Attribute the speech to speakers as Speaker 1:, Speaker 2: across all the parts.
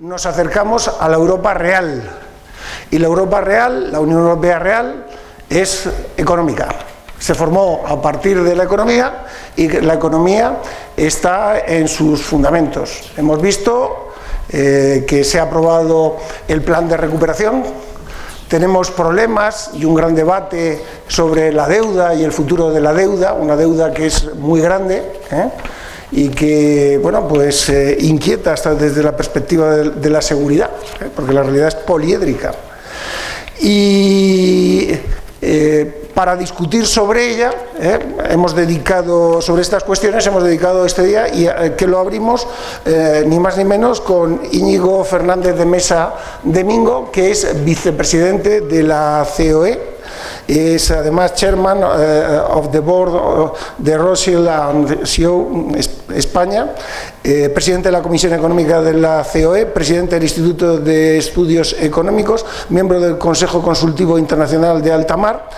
Speaker 1: nos acercamos a la Europa real. Y la Europa real, la Unión Europea real, es económica. Se formó a partir de la economía y la economía está en sus fundamentos. Hemos visto que se ha aprobado el plan de recuperación. Tenemos problemas y un gran debate sobre la deuda y el futuro de la deuda, una deuda que es muy grande, y que, bueno, pues inquieta hasta desde la perspectiva de la seguridad, porque la realidad es poliédrica. Y para discutir sobre ella, sobre estas cuestiones, hemos dedicado este día, y que lo abrimos ni más ni menos con Íñigo Fernández de Mesa Domingo, que es vicepresidente de la COE, es además chairman of the board de Rothschild and Co España, presidente de la Comisión Económica de la COE, presidente del Instituto de Estudios Económicos, miembro del Consejo Consultivo Internacional de Alta Mar.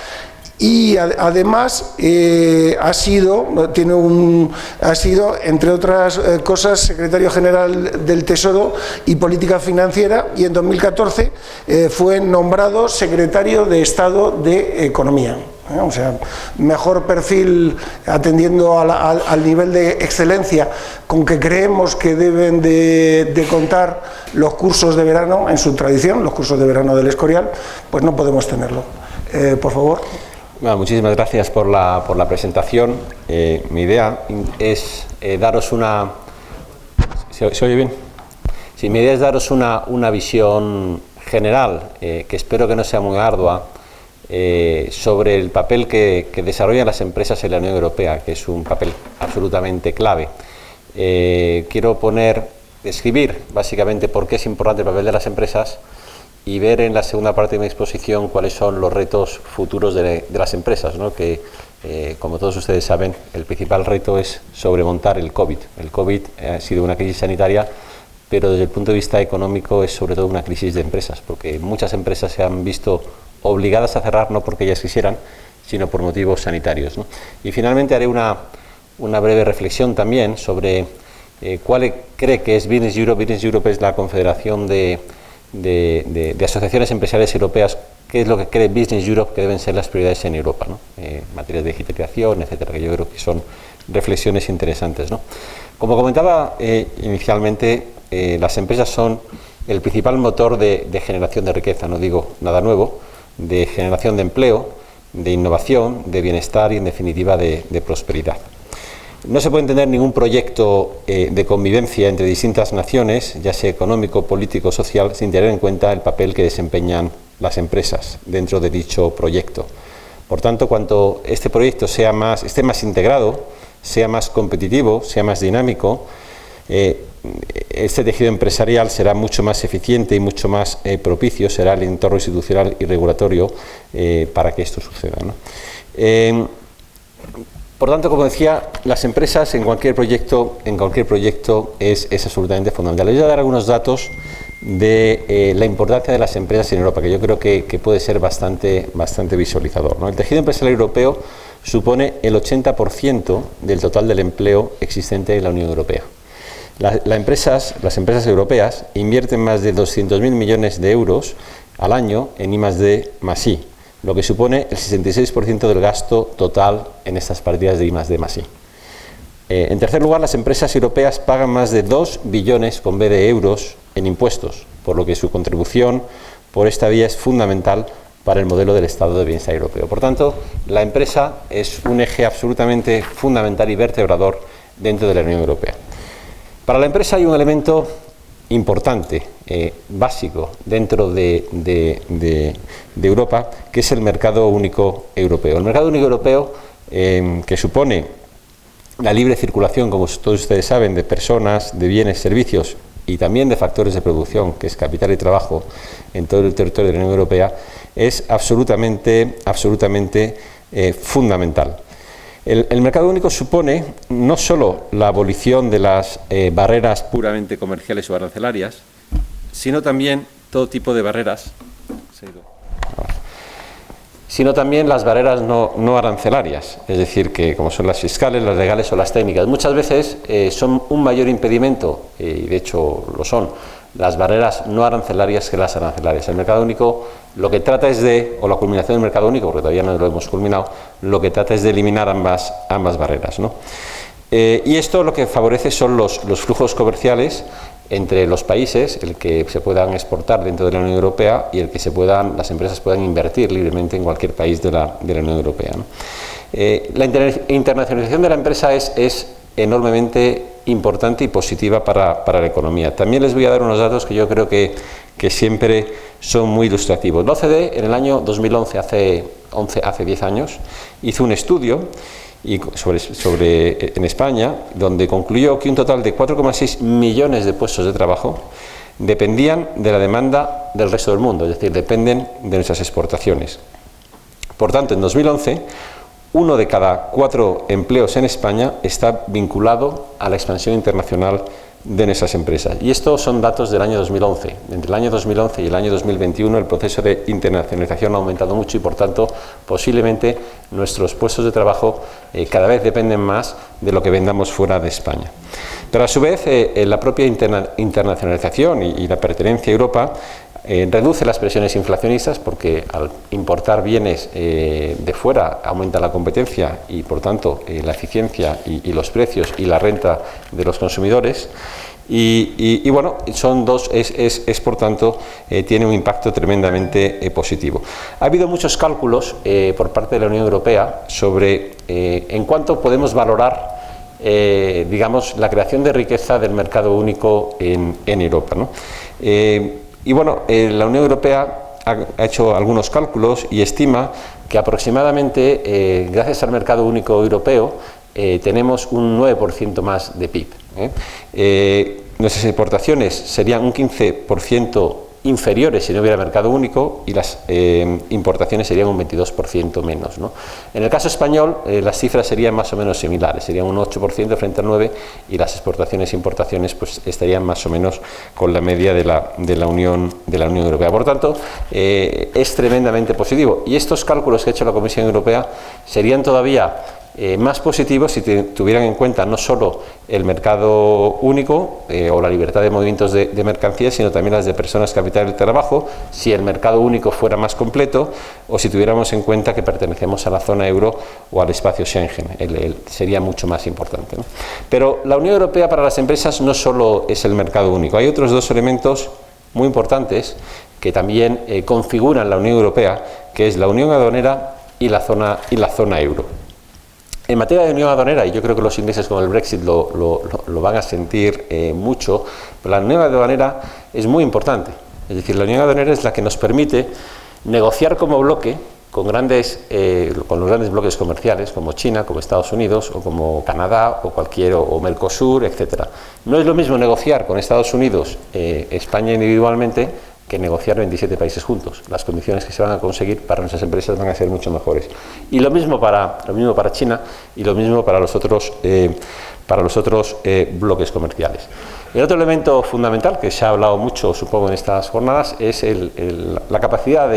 Speaker 1: Y además ha sido, entre otras cosas, secretario general del Tesoro y Política Financiera, y en 2014 fue nombrado secretario de Estado de Economía. O sea, mejor perfil, atendiendo al nivel de excelencia con que creemos que deben de contar los cursos de verano en su tradición, los cursos de verano del Escorial, pues no podemos tenerlo. Por favor.
Speaker 2: Bueno, muchísimas gracias por la presentación. Mi idea es daros una... ¿Se oye bien? Sí, mi idea es daros una visión general, que espero que no sea muy ardua, sobre el papel que desarrollan las empresas en la Unión Europea, que es un papel absolutamente clave. Quiero describir básicamente por qué es importante el papel de las empresas, y ver en la segunda parte de mi exposición cuáles son los retos futuros de las empresas, ¿no? Que, como todos ustedes saben, el principal reto es sobremontar el COVID. El COVID ha sido una crisis sanitaria, pero desde el punto de vista económico es sobre todo una crisis de empresas, porque muchas empresas se han visto obligadas a cerrar no porque ellas quisieran, sino por motivos sanitarios, ¿no? Y finalmente haré una breve reflexión también sobre cuál cree que es Business Europe. Business Europe es la confederación de asociaciones empresariales europeas. ¿Qué es lo que cree Business Europe que deben ser las prioridades en Europa, ¿no? Materias de digitalización, etcétera, que yo creo que son reflexiones interesantes, ¿no? Como comentaba inicialmente, las empresas son el principal motor de generación de riqueza, no digo nada nuevo, de generación de empleo, de innovación, de bienestar y, en definitiva, de prosperidad. No se puede entender ningún proyecto de convivencia entre distintas naciones, ya sea económico, político, social, sin tener en cuenta el papel que desempeñan las empresas dentro de dicho proyecto. Por tanto, cuanto este proyecto esté más integrado, sea más competitivo, sea más dinámico, este tejido empresarial será mucho más eficiente y mucho más propicio, será el entorno institucional y regulatorio para que esto suceda, ¿no? Por tanto, como decía, las empresas en cualquier proyecto es absolutamente fundamental. Les voy a dar algunos datos de la importancia de las empresas en Europa, que yo creo que puede ser bastante visualizador, ¿no? El tejido empresarial europeo supone el 80% del total del empleo existente en la Unión Europea. Las empresas europeas invierten más de 200.000 millones de euros al año en I+D+I, lo que supone el 66% del gasto total en estas partidas de I+D+I. En tercer lugar, las empresas europeas pagan más de 2 billones con B de euros en impuestos, por lo que su contribución por esta vía es fundamental para el modelo del Estado de Bienestar europeo. Por tanto, la empresa es un eje absolutamente fundamental y vertebrador dentro de la Unión Europea. Para la empresa hay un elemento importante, básico dentro de Europa, que es el mercado único europeo. El mercado único europeo, que supone la libre circulación, como todos ustedes saben, de personas, de bienes, servicios y también de factores de producción, que es capital y trabajo en todo el territorio de la Unión Europea, es absolutamente fundamental. El mercado único supone no solo la abolición de las barreras puramente comerciales o arancelarias, sino también todo tipo de barreras, sino también las barreras no arancelarias, es decir, que como son las fiscales, las legales o las técnicas. Muchas veces son un mayor impedimento, y de hecho lo son, las barreras no arancelarias que las arancelarias. El mercado único lo que trata es de, o la culminación del mercado único, porque todavía no lo hemos culminado, lo que trata es de eliminar ambas barreras, ¿no? Y esto lo que favorece son los flujos comerciales entre los países, el que se puedan exportar dentro de la Unión Europea y el que las empresas puedan invertir libremente en cualquier país de la Unión Europea, ¿no? La internacionalización de la empresa es enormemente importante y positiva para la economía. También les voy a dar unos datos que yo creo que siempre son muy ilustrativos. La OCDE en el año 2011, hace 10 años, hizo un estudio en España, donde concluyó que un total de 4,6 millones de puestos de trabajo dependían de la demanda del resto del mundo, es decir, dependen de nuestras exportaciones. Por tanto, en 2011, 1 de cada 4 empleos en España está vinculado a la expansión internacional de nuestras empresas. Y estos son datos del año 2011. Entre el año 2011 y el año 2021 el proceso de internacionalización ha aumentado mucho y, por tanto, posiblemente nuestros puestos de trabajo cada vez dependen más de lo que vendamos fuera de España. Pero a su vez la propia internacionalización y la pertenencia a Europa reduce las presiones inflacionistas, porque al importar bienes de fuera aumenta la competencia y, por tanto, la eficiencia y los precios y la renta de los consumidores. Y bueno, por tanto, tiene un impacto tremendamente positivo. Ha habido muchos cálculos por parte de la Unión Europea sobre en cuánto podemos valorar digamos, la creación de riqueza del mercado único en Europa, ¿no? Y bueno, la Unión Europea ha hecho algunos cálculos y estima que aproximadamente, gracias al mercado único europeo, tenemos un 9% más de PIB. Nuestras exportaciones serían un 15% inferiores si no hubiera mercado único, y las importaciones serían un 22% menos, ¿no? En el caso español, las cifras serían más o menos similares, serían un 8% frente al 9%, y las exportaciones e importaciones pues estarían más o menos con la media de la Unión Europea. Por tanto, es tremendamente positivo, y estos cálculos que ha hecho la Comisión Europea serían todavía más positivos si tuvieran en cuenta no solo el mercado único o la libertad de movimientos de mercancías, sino también las de personas, capital y trabajo, si el mercado único fuera más completo, o si tuviéramos en cuenta que pertenecemos a la zona euro o al espacio Schengen. Sería mucho más importante, ¿no? Pero la Unión Europea para las empresas no solo es el mercado único, hay otros dos elementos muy importantes que también configuran la Unión Europea, que es la unión aduanera y la zona euro. En materia de unión aduanera, y yo creo que los ingleses con el Brexit lo van a sentir mucho, pero la unión aduanera es muy importante. Es decir, la unión aduanera es la que nos permite negociar como bloque con los grandes bloques comerciales, como China, como Estados Unidos, o como Canadá, o Mercosur, etc. No es lo mismo negociar con Estados Unidos, España individualmente, que negociar 27 países juntos. Las condiciones que se van a conseguir para nuestras empresas van a ser mucho mejores. Y lo mismo para China, y lo mismo para los otros bloques comerciales. El otro elemento fundamental, que se ha hablado mucho, supongo, en estas jornadas, es la capacidad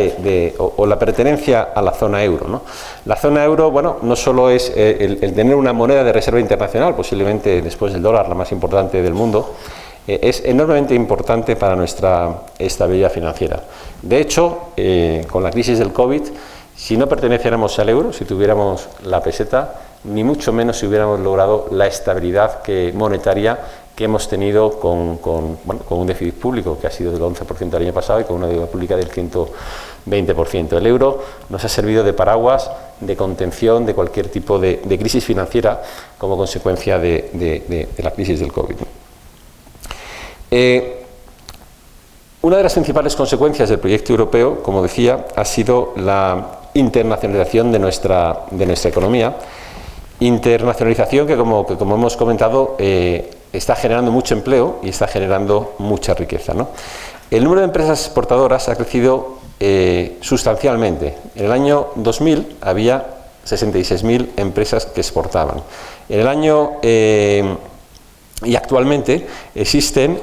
Speaker 2: o la pertenencia a la zona euro, ¿no? La zona euro, bueno, no solo es el tener una moneda de reserva internacional, posiblemente después del dólar la más importante del mundo, es enormemente importante para nuestra estabilidad financiera. De hecho, con la crisis del COVID, si no perteneciéramos al euro, si tuviéramos la peseta, ni mucho menos si hubiéramos logrado la estabilidad monetaria que hemos tenido con un déficit público que ha sido del 11% el año pasado y con una deuda pública del 120%. El euro nos ha servido de paraguas, de contención de cualquier tipo de crisis financiera como consecuencia de la crisis del COVID. Una de las principales consecuencias del proyecto europeo, como decía, ha sido la internacionalización de nuestra economía. Internacionalización que, como hemos comentado, está generando mucho empleo y está generando mucha riqueza, ¿no? El número de empresas exportadoras ha crecido sustancialmente. En el año 2000 había 66.000 empresas que exportaban. En el año y actualmente existen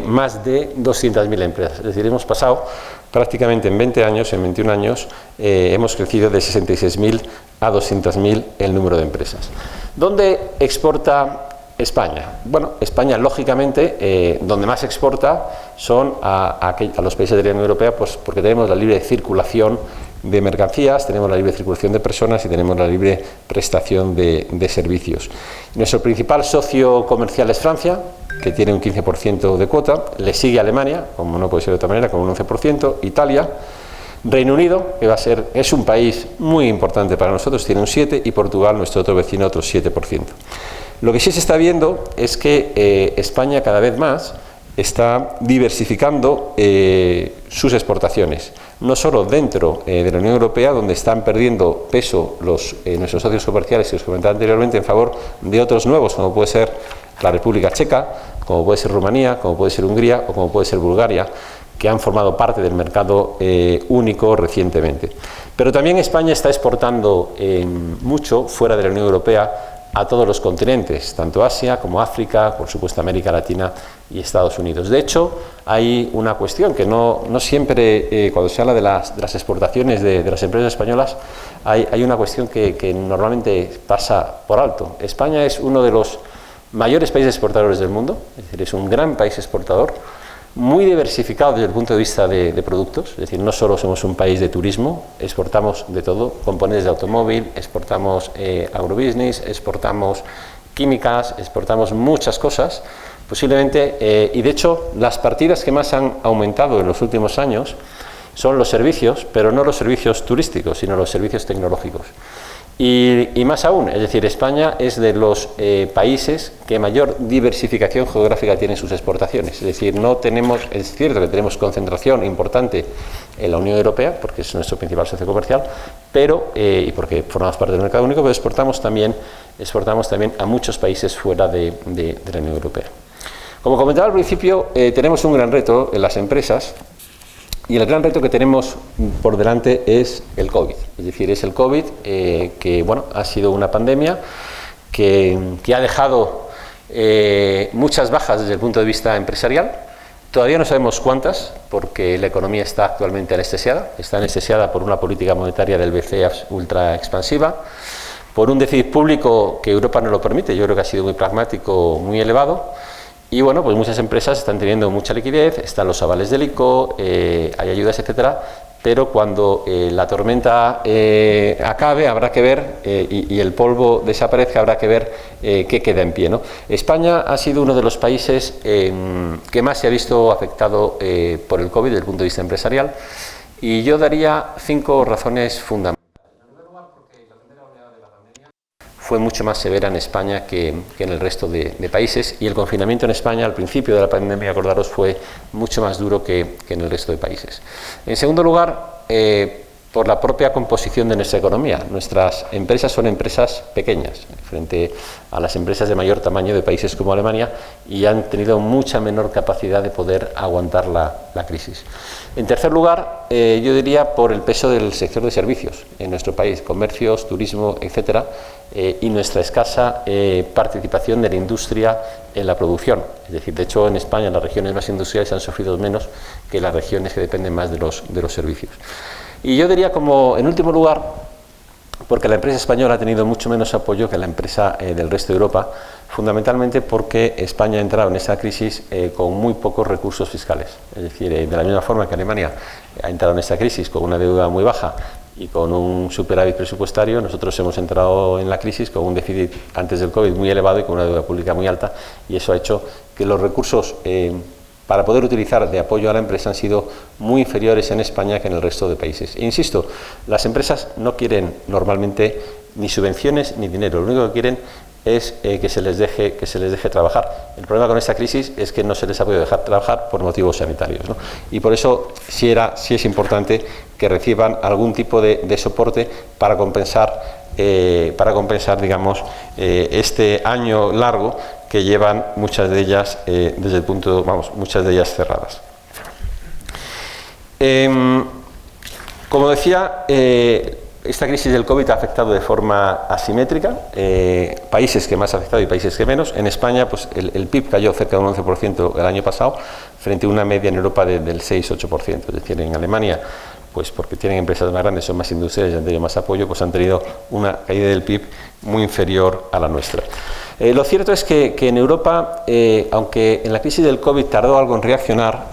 Speaker 2: más de 200.000 empresas. Es decir, hemos pasado prácticamente en 20 años, en 21 años, hemos crecido de 66.000 a 200.000 el número de empresas. ¿Dónde exporta España. Bueno, España, lógicamente, donde más exporta son a los países de la Unión Europea, pues porque tenemos la libre circulación de mercancías, tenemos la libre circulación de personas y tenemos la libre prestación de servicios. Nuestro principal socio comercial es Francia, que tiene un 15% de cuota, le sigue Alemania, como no puede ser de otra manera, con un 11%, Italia, Reino Unido, que es un país muy importante para nosotros, tiene un 7%, y Portugal, nuestro otro vecino, otro 7%. Lo que sí se está viendo es que España cada vez más está diversificando sus exportaciones, no solo dentro de la Unión Europea, donde están perdiendo peso nuestros socios comerciales, que os comentaba anteriormente, en favor de otros nuevos, como puede ser la República Checa, como puede ser Rumanía, como puede ser Hungría o como puede ser Bulgaria, que han formado parte del mercado único recientemente. Pero también España está exportando mucho fuera de la Unión Europea a todos los continentes, tanto Asia como África, por supuesto América Latina y Estados Unidos. De hecho, hay una cuestión que no siempre, cuando se habla de las exportaciones de las empresas españolas, hay una cuestión que normalmente pasa por alto. España es uno de los mayores países exportadores del mundo, es decir, es un gran país exportador, muy diversificado desde el punto de vista de productos, es decir, no solo somos un país de turismo, exportamos de todo, componentes de automóvil, exportamos agrobusiness, exportamos químicas, exportamos muchas cosas, posiblemente, y de hecho las partidas que más han aumentado en los últimos años son los servicios, pero no los servicios turísticos, sino los servicios tecnológicos. Y más aún, es decir, España es de los países que mayor diversificación geográfica tiene en sus exportaciones. Es decir, es cierto que tenemos concentración importante en la Unión Europea, porque es nuestro principal socio comercial, pero, y porque formamos parte del mercado único, pero exportamos también a muchos países fuera de la Unión Europea. Como comentaba al principio, tenemos un gran reto en las empresas. Y el gran reto que tenemos por delante es el COVID, es decir, es el COVID que bueno, ha sido una pandemia que ha dejado muchas bajas desde el punto de vista empresarial. Todavía no sabemos cuántas, porque la economía está actualmente anestesiada por una política monetaria del BCE ultra expansiva, por un déficit público que Europa no lo permite, yo creo que ha sido muy pragmático, muy elevado. Y bueno, pues muchas empresas están teniendo mucha liquidez, están los avales del ICO, hay ayudas, etcétera, pero cuando la tormenta acabe habrá que ver, y el polvo desaparezca, habrá que ver qué queda en pie, ¿no? España ha sido uno de los países que más se ha visto afectado por el COVID desde el punto de vista empresarial, y yo daría 5 razones fundamentales. Fue mucho más severa en España que en el resto de países, y el confinamiento en España al principio de la pandemia, acordaros, fue mucho más duro que en el resto de países. En segundo lugar, por la propia composición de nuestra economía. Nuestras empresas son empresas pequeñas frente a las empresas de mayor tamaño de países como Alemania, y han tenido mucha menor capacidad de poder aguantar la crisis. En tercer lugar, yo diría por el peso del sector de servicios en nuestro país, comercios, turismo, etcétera, y nuestra escasa participación de la industria en la producción. Es decir, de hecho, en España las regiones más industriales han sufrido menos que las regiones que dependen más de los servicios. Y yo diría, como en último lugar, porque la empresa española ha tenido mucho menos apoyo que la empresa del resto de Europa, fundamentalmente porque España ha entrado en esa crisis con muy pocos recursos fiscales. Es decir, de la misma forma que Alemania ha entrado en esta crisis con una deuda muy baja y con un superávit presupuestario, nosotros hemos entrado en la crisis con un déficit antes del COVID muy elevado y con una deuda pública muy alta, y eso ha hecho que los recursos para poder utilizar de apoyo a la empresa han sido muy inferiores en España que en el resto de países. E insisto, las empresas no quieren normalmente ni subvenciones ni dinero, lo único que quieren es que se les deje trabajar. El problema con esta crisis es que no se les ha podido dejar trabajar por motivos sanitarios, ¿no? Y por eso sí es importante que reciban algún tipo de soporte para compensar, digamos, este año largo que llevan muchas de ellas muchas de ellas cerradas. Como decía, esta crisis del COVID ha afectado de forma asimétrica, países que más ha afectado y países que menos. En España, pues el PIB cayó cerca de un 11% el año pasado, frente a una media en Europa del 6-8%. Es decir, en Alemania pues porque tienen empresas más grandes, son más industriales y han tenido más apoyo, pues han tenido una caída del PIB muy inferior a la nuestra. Lo cierto es que en Europa, aunque en la crisis del COVID tardó algo en reaccionar,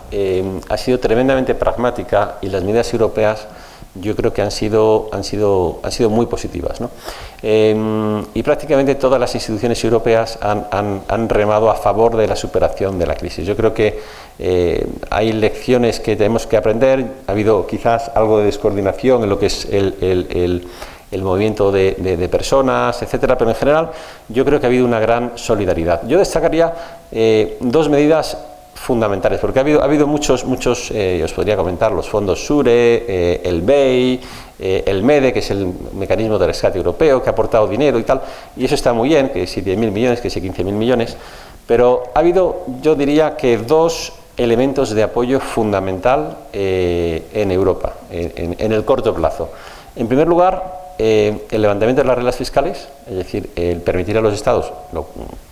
Speaker 2: ha sido tremendamente pragmática y las medidas europeas yo creo que han sido muy positivas, ¿no? Y prácticamente todas las instituciones europeas han remado a favor de la superación de la crisis. Yo creo que hay lecciones que tenemos que aprender. Ha habido quizás algo de descoordinación en lo que es el movimiento de personas, etcétera, pero en general yo creo que ha habido una gran solidaridad. Yo destacaría dos medidas fundamentales, porque ha habido muchos, os podría comentar, los fondos SURE, el BEI, el MEDE, que es el mecanismo de rescate europeo, que ha aportado dinero y tal, y eso está muy bien, que si 10.000 millones, que si 15.000 millones, pero ha habido, yo diría que dos elementos de apoyo fundamental en Europa, en el corto plazo. En primer lugar, el levantamiento de las reglas fiscales, es decir, el permitir a los Estados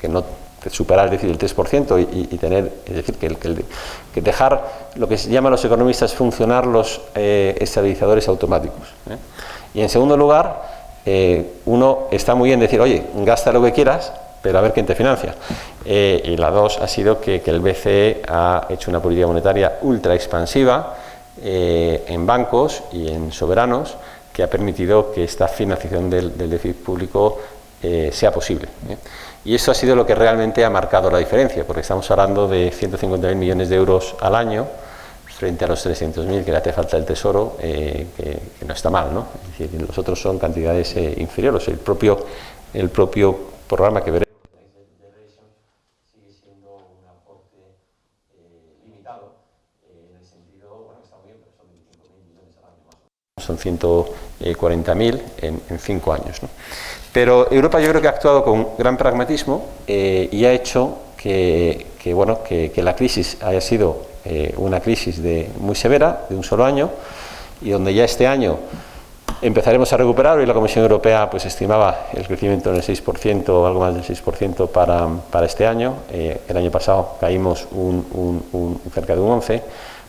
Speaker 2: que no superar, es decir, el 3% y tener, es decir, que dejar lo que se llaman los economistas funcionar los estabilizadores automáticos. Y en segundo lugar, uno está muy bien decir, oye, gasta lo que quieras, pero a ver quién te financia. Y la dos ha sido que el BCE ha hecho una política monetaria ultra expansiva en bancos y en soberanos, que ha permitido que esta financiación del déficit público sea posible. Y eso ha sido lo que realmente ha marcado la diferencia, porque estamos hablando de 150.000 millones de euros al año frente a los 300.000 que le hace falta el Tesoro, que no está mal, ¿no? Es decir, los otros son cantidades inferiores. El propio programa que veremos sigue siendo un aporte limitado, en el sentido, bueno, está muy bien, pero son 25.000 millones al año más o menos. Son 140.000 en 5 años, ¿no? Pero Europa yo creo que ha actuado con gran pragmatismo y ha hecho que la crisis haya sido una crisis muy severa, de un solo año, y donde ya este año empezaremos a recuperar. Hoy la Comisión Europea pues estimaba el crecimiento en el 6%, o algo más del 6% para este año. El año pasado caímos cerca de un 11%.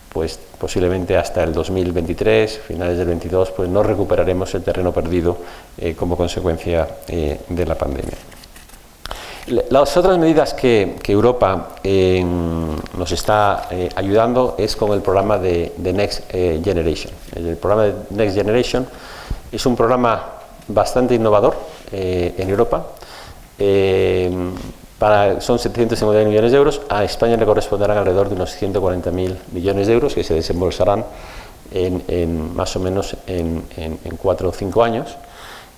Speaker 2: Pues posiblemente hasta el 2023, finales del 22, pues no recuperaremos el terreno perdido como consecuencia de la pandemia. Las otras medidas que Europa nos está ayudando es con el programa de Next Generation. El programa de Next Generation es un programa bastante innovador en Europa. Son 750.000 millones de euros, a España le corresponderán alrededor de unos 140.000 millones de euros que se desembolsarán más o menos en 4 o 5 años.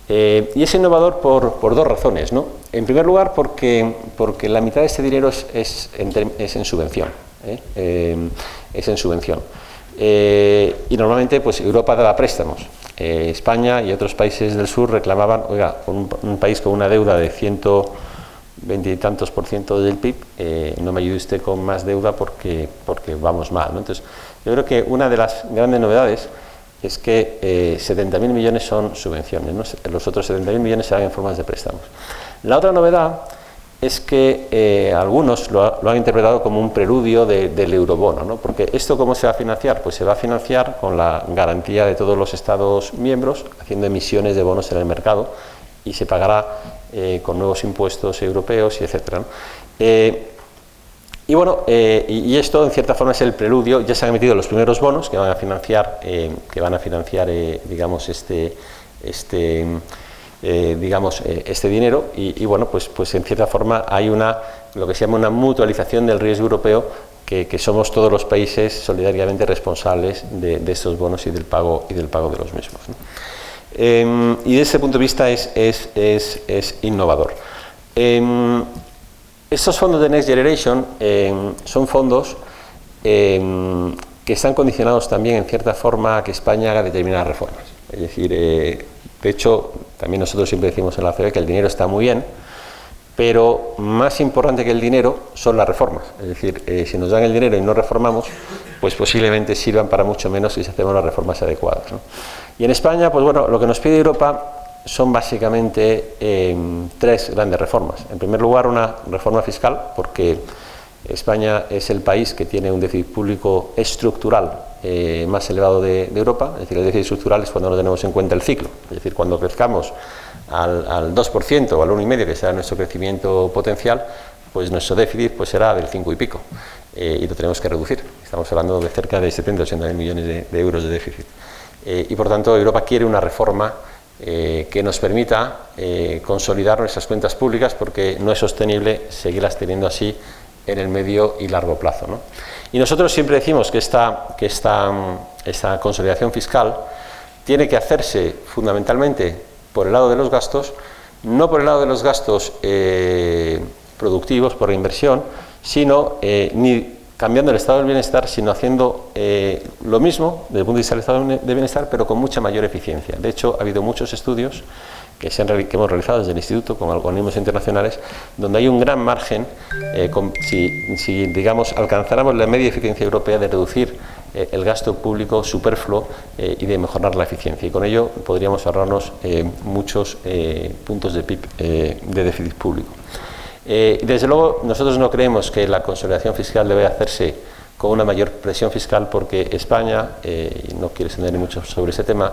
Speaker 2: Y es innovador por dos razones, ¿no? En primer lugar, porque la mitad de este dinero es en subvención. Es en subvención. Y normalmente pues Europa daba préstamos. España y otros países del sur reclamaban, oiga, un país con una deuda de 120 y tantos % del PIB, no me ayude usted con más deuda porque vamos mal, ¿no? Entonces, yo creo que una de las grandes novedades es que 70.000 millones son subvenciones, ¿no? Los otros 70.000 millones se dan en formas de préstamos. La otra novedad es que algunos lo han interpretado como un preludio del eurobono, ¿no? Porque ¿esto cómo se va a financiar? Pues se va a financiar con la garantía de todos los Estados miembros, haciendo emisiones de bonos en el mercado, y se pagará con nuevos impuestos europeos, y etcétera, ¿no? Y bueno, y esto en cierta forma es el preludio. Ya se han emitido los primeros bonos que van a financiar, digamos, este dinero, y bueno, pues en cierta forma hay lo que se llama una mutualización del riesgo europeo, que somos todos los países solidariamente responsables de estos bonos y del pago de los mismos, ¿no? Y desde ese punto de vista es innovador. Estos fondos de Next Generation son fondos que están condicionados también en cierta forma a que España haga determinadas reformas. Es decir, de hecho, también nosotros siempre decimos en la CB que el dinero está muy bien, pero más importante que el dinero son las reformas. Es decir, si nos dan el dinero y no reformamos, pues posiblemente sirvan para mucho menos si hacemos las reformas adecuadas, ¿no? Y en España, pues bueno, lo que nos pide Europa son básicamente 3 grandes reformas. En primer lugar, una reforma fiscal, porque España es el país que tiene un déficit público estructural más elevado de Europa, es decir, el déficit estructural es cuando no tenemos en cuenta el ciclo, es decir, cuando crezcamos al 2% o al 1,5%, que será nuestro crecimiento potencial, pues nuestro déficit pues será del 5 y pico, y lo tenemos que reducir. Estamos hablando de cerca de 70-80.000 millones de euros de déficit. Y por tanto, Europa quiere una reforma que nos permita consolidar nuestras cuentas públicas, porque no es sostenible seguirlas teniendo así en el medio y largo plazo, ¿no? Y nosotros siempre decimos que esta consolidación fiscal tiene que hacerse fundamentalmente por el lado de los gastos, no por el lado de los gastos productivos, por la inversión, sino ni cambiando el estado del bienestar, sino haciendo lo mismo desde el punto de vista del estado de bienestar, pero con mucha mayor eficiencia. De hecho, ha habido muchos estudios que hemos realizado desde el Instituto con organismos internacionales, donde hay un gran margen, si digamos alcanzáramos la media eficiencia europea, de reducir el gasto público superfluo y de mejorar la eficiencia, y con ello podríamos ahorrarnos muchos puntos de PIB de déficit público. Desde luego, nosotros no creemos que la consolidación fiscal debe hacerse con una mayor presión fiscal, porque España, y no quiero extender mucho sobre ese tema,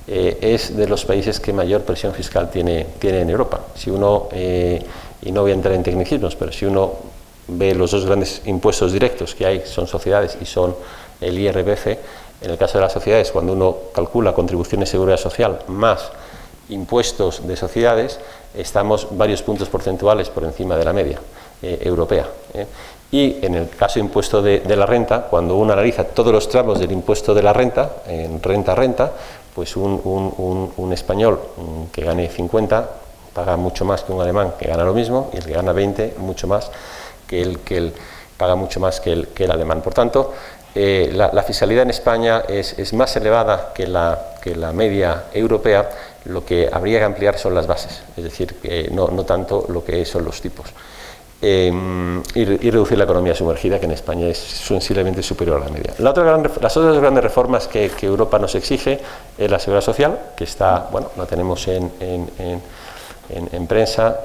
Speaker 2: es de los países que mayor presión fiscal tiene en Europa. Si uno, y no voy a entrar en tecnicismos, pero si uno ve los dos grandes impuestos directos que hay, son sociedades y son el IRPF, en el caso de las sociedades, cuando uno calcula contribuciones de seguridad social más impuestos de sociedades, estamos varios puntos porcentuales por encima de la media europea. Y en el caso de impuesto de la renta, cuando uno analiza todos los tramos del impuesto de la renta, en renta, pues un español que gane 50 paga mucho más que un alemán que gana lo mismo, y el que gana 20 mucho más que el paga mucho más que el alemán. Por tanto, la fiscalidad en España es más elevada que la media europea. Lo que habría que ampliar son las bases, es decir, no tanto lo que son los tipos. Y reducir la economía sumergida, que en España es sensiblemente superior a la media. Las otras grandes reformas que Europa nos exige es la seguridad social, que está, bueno, la tenemos en prensa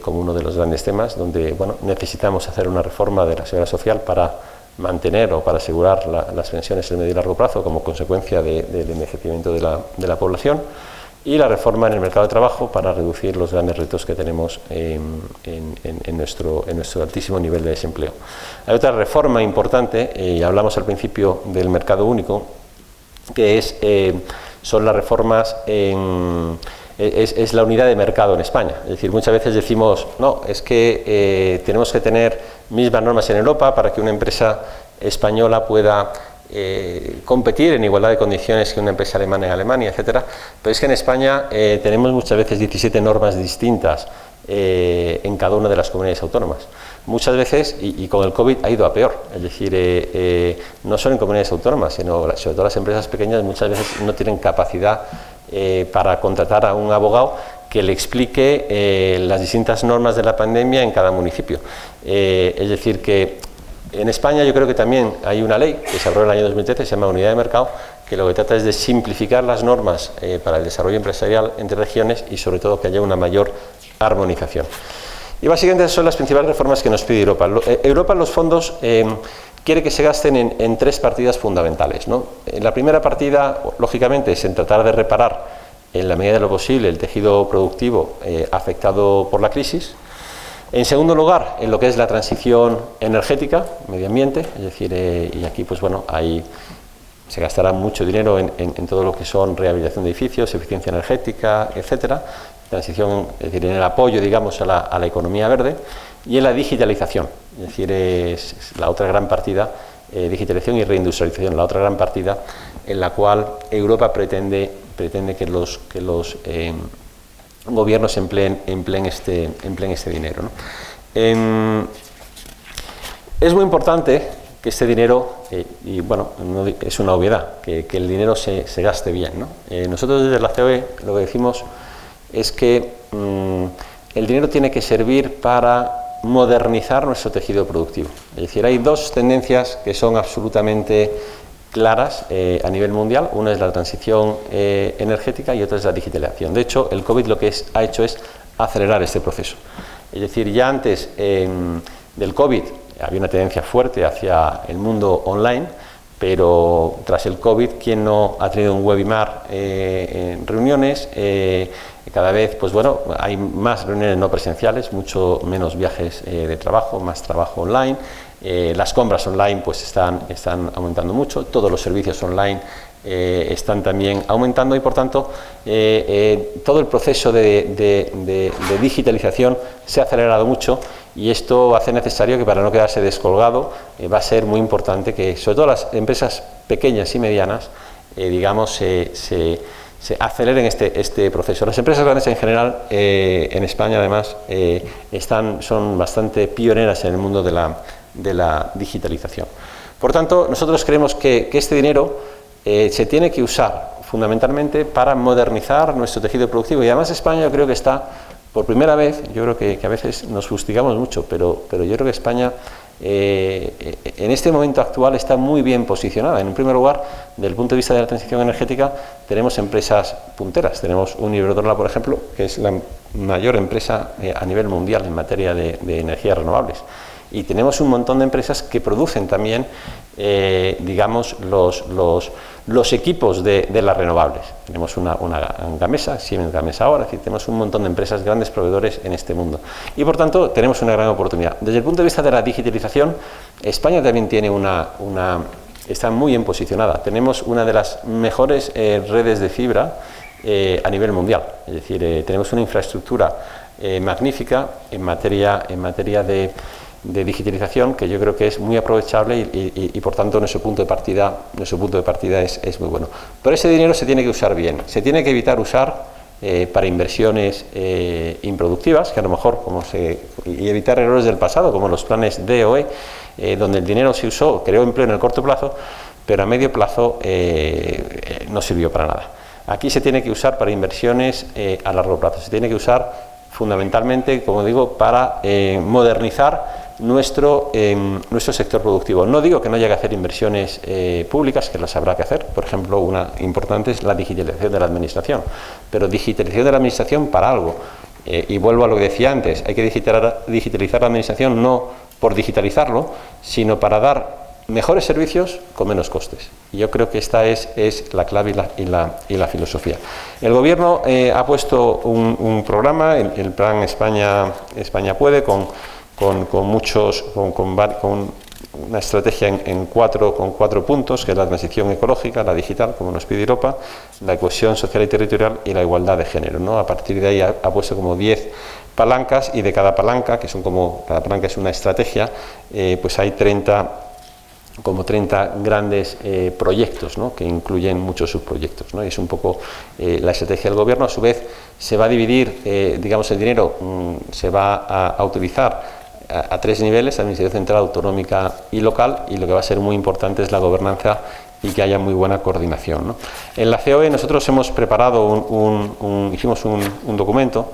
Speaker 2: como uno de los grandes temas, donde, bueno, necesitamos hacer una reforma de la seguridad social para mantener o para asegurar las pensiones en medio y largo plazo como consecuencia del envejecimiento de la población, y la reforma en el mercado de trabajo para reducir los grandes retos que tenemos en nuestro altísimo nivel de desempleo. Hay otra reforma importante, y hablamos al principio del mercado único, que son las reformas es la unidad de mercado en España. Es decir, muchas veces decimos, no, es que tenemos que tener mismas normas en Europa para que una empresa española pueda competir en igualdad de condiciones que una empresa alemana en Alemania, etcétera. Pero es que en España tenemos muchas veces 17 normas distintas en cada una de las comunidades autónomas. Muchas veces, y con el COVID ha ido a peor, es decir, no solo en comunidades autónomas, sino sobre todo las empresas pequeñas muchas veces no tienen capacidad para contratar a un abogado que le explique las distintas normas de la pandemia en cada municipio. Es decir, que en España yo creo que también hay una ley que se aprobó en el año 2013, se llama Unidad de Mercado, que lo que trata es de simplificar las normas para el desarrollo empresarial entre regiones, y sobre todo que haya una mayor armonización. Y básicamente esas son las principales reformas que nos pide Europa. Europa, los fondos, quiere que se gasten en tres partidas fundamentales, ¿no? La primera partida, lógicamente, es en tratar de reparar en la medida de lo posible el tejido productivo afectado por la crisis. En segundo lugar, en lo que es la transición energética, medio ambiente, es decir, y aquí pues bueno, ahí se gastará mucho dinero en todo lo que son rehabilitación de edificios, eficiencia energética, etcétera, transición, es decir, en el apoyo, digamos, a la economía verde, y en la digitalización, es decir, es la otra gran partida, digitalización y reindustrialización, la otra gran partida en la cual Europa pretende que los gobiernos empleen este dinero, ¿no? Es muy importante que este dinero, y bueno, no, es una obviedad, que el dinero se gaste bien, ¿no? Nosotros desde la COE lo que decimos es que el dinero tiene que servir para modernizar nuestro tejido productivo. Es decir, hay dos tendencias que son absolutamente claras a nivel mundial. Una es la transición energética y otra es la digitalización. De hecho, el COVID lo que ha hecho es acelerar este proceso. Es decir, ya antes del COVID había una tendencia fuerte hacia el mundo online, pero tras el COVID, ¿quién no ha tenido un webinar en reuniones? Cada vez, pues bueno, hay más reuniones no presenciales, mucho menos viajes de trabajo, más trabajo online. Las compras online pues están aumentando mucho, todos los servicios online están también aumentando y por tanto todo el proceso de digitalización se ha acelerado mucho y esto hace necesario que para no quedarse descolgado va a ser muy importante que sobre todo las empresas pequeñas y medianas digamos se aceleren este proceso. Las empresas grandes en general en España además son bastante pioneras en el mundo de la digitalización. Por tanto, nosotros creemos que este dinero se tiene que usar fundamentalmente para modernizar nuestro tejido productivo y además España yo creo que está por primera vez, yo creo que a veces nos fustigamos mucho, pero yo creo que España en este momento actual está muy bien posicionada. En primer lugar, desde el punto de vista de la transición energética, tenemos empresas punteras. Tenemos un Iberdrola, por ejemplo, que es la mayor empresa a nivel mundial en materia de energías renovables. Y tenemos un montón de empresas que producen también, digamos, los equipos de las renovables. Tenemos una Gamesa, Siemens Gamesa ahora, es decir, tenemos un montón de empresas, grandes proveedores en este mundo. Y por tanto, tenemos una gran oportunidad. Desde el punto de vista de la digitalización, España también tiene está muy bien posicionada. Tenemos una de las mejores redes de fibra a nivel mundial. Es decir, tenemos una infraestructura magnífica en materia de digitalización que yo creo que es muy aprovechable y por tanto nuestro punto de partida es muy bueno. Pero ese dinero se tiene que usar bien, se tiene que evitar usar para inversiones improductivas, que a lo mejor y evitar errores del pasado, como los planes DOE, donde el dinero se usó, creó empleo en el corto plazo, pero a medio plazo no sirvió para nada. Aquí se tiene que usar para inversiones a largo plazo, se tiene que usar fundamentalmente, como digo, para modernizar nuestro sector productivo. No digo que no haya que hacer inversiones públicas, que las habrá que hacer. Por ejemplo, una importante es la digitalización de la administración, pero digitalización de la administración para algo. Y vuelvo a lo que decía antes, hay que digitalizar la administración no por digitalizarlo, sino para dar mejores servicios con menos costes. Y yo creo que esta es la clave y la filosofía. El Gobierno ha puesto un programa, el Plan España Puede, con una estrategia con cuatro puntos, que es la transición ecológica, la digital, como nos pide Europa, la cohesión social y territorial y la igualdad de género, ¿no? A partir de ahí ha puesto como 10 palancas y de cada palanca, cada palanca es una estrategia, pues hay 30 grandes proyectos, ¿no? Que incluyen muchos subproyectos, ¿no? Y es un poco la estrategia del Gobierno. A su vez se va a dividir, digamos, el dinero se va a utilizar a 3 niveles: administración central, autonómica y local, y lo que va a ser muy importante es la gobernanza y que haya muy buena coordinación, ¿no? En la COE nosotros hemos preparado hicimos un documento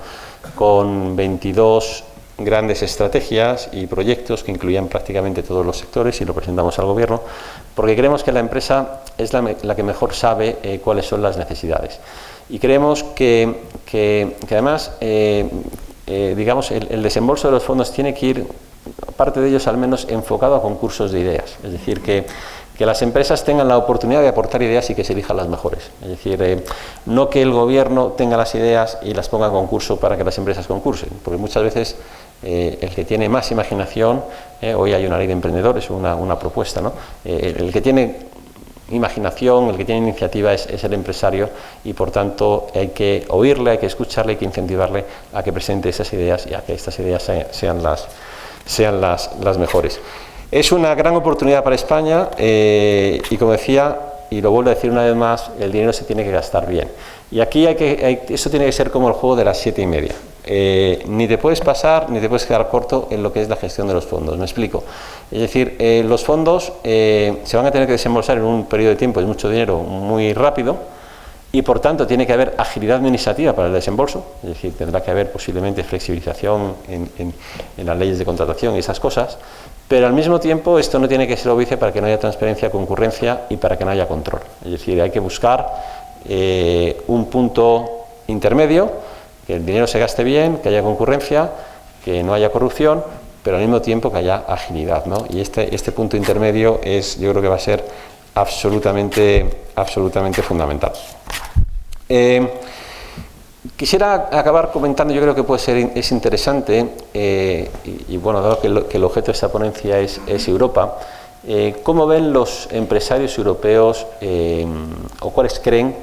Speaker 2: con 22 grandes estrategias y proyectos que incluían prácticamente todos los sectores y lo presentamos al Gobierno porque creemos que la empresa es la que mejor sabe cuáles son las necesidades y creemos que además digamos el desembolso de los fondos tiene que ir, parte de ellos al menos, enfocado a concursos de ideas, es decir, que las empresas tengan la oportunidad de aportar ideas y que se elijan las mejores. Es decir, no que el Gobierno tenga las ideas y las ponga a concurso para que las empresas concursen, porque muchas veces el que tiene más imaginación, hoy hay una ley de emprendedores, una propuesta, ¿no? El que tiene imaginación, el que tiene iniciativa es el empresario y por tanto hay que oírle, hay que escucharle, hay que incentivarle a que presente esas ideas y a que estas ideas sean las mejores. Es una gran oportunidad para España y como decía, y lo vuelvo a decir una vez más, el dinero se tiene que gastar bien. Y aquí eso tiene que ser como el juego de las 7:30. Ni te puedes pasar, ni te puedes quedar corto en lo que es la gestión de los fondos. Me explico. Es decir, los fondos se van a tener que desembolsar en un periodo de tiempo, es mucho dinero, muy rápido, y por tanto tiene que haber agilidad administrativa para el desembolso, es decir, tendrá que haber posiblemente flexibilización en las leyes de contratación y esas cosas, pero al mismo tiempo esto no tiene que ser obvio para que no haya transparencia, concurrencia y para que no haya control. Es decir, hay que buscar un punto intermedio, que el dinero se gaste bien, que haya concurrencia, que no haya corrupción, pero al mismo tiempo que haya agilidad, ¿no? Y este punto intermedio yo creo que va a ser absolutamente fundamental. Quisiera acabar comentando, yo creo que es interesante, y bueno, dado que el objeto de esta ponencia es Europa, ¿cómo ven los empresarios europeos o cuáles creen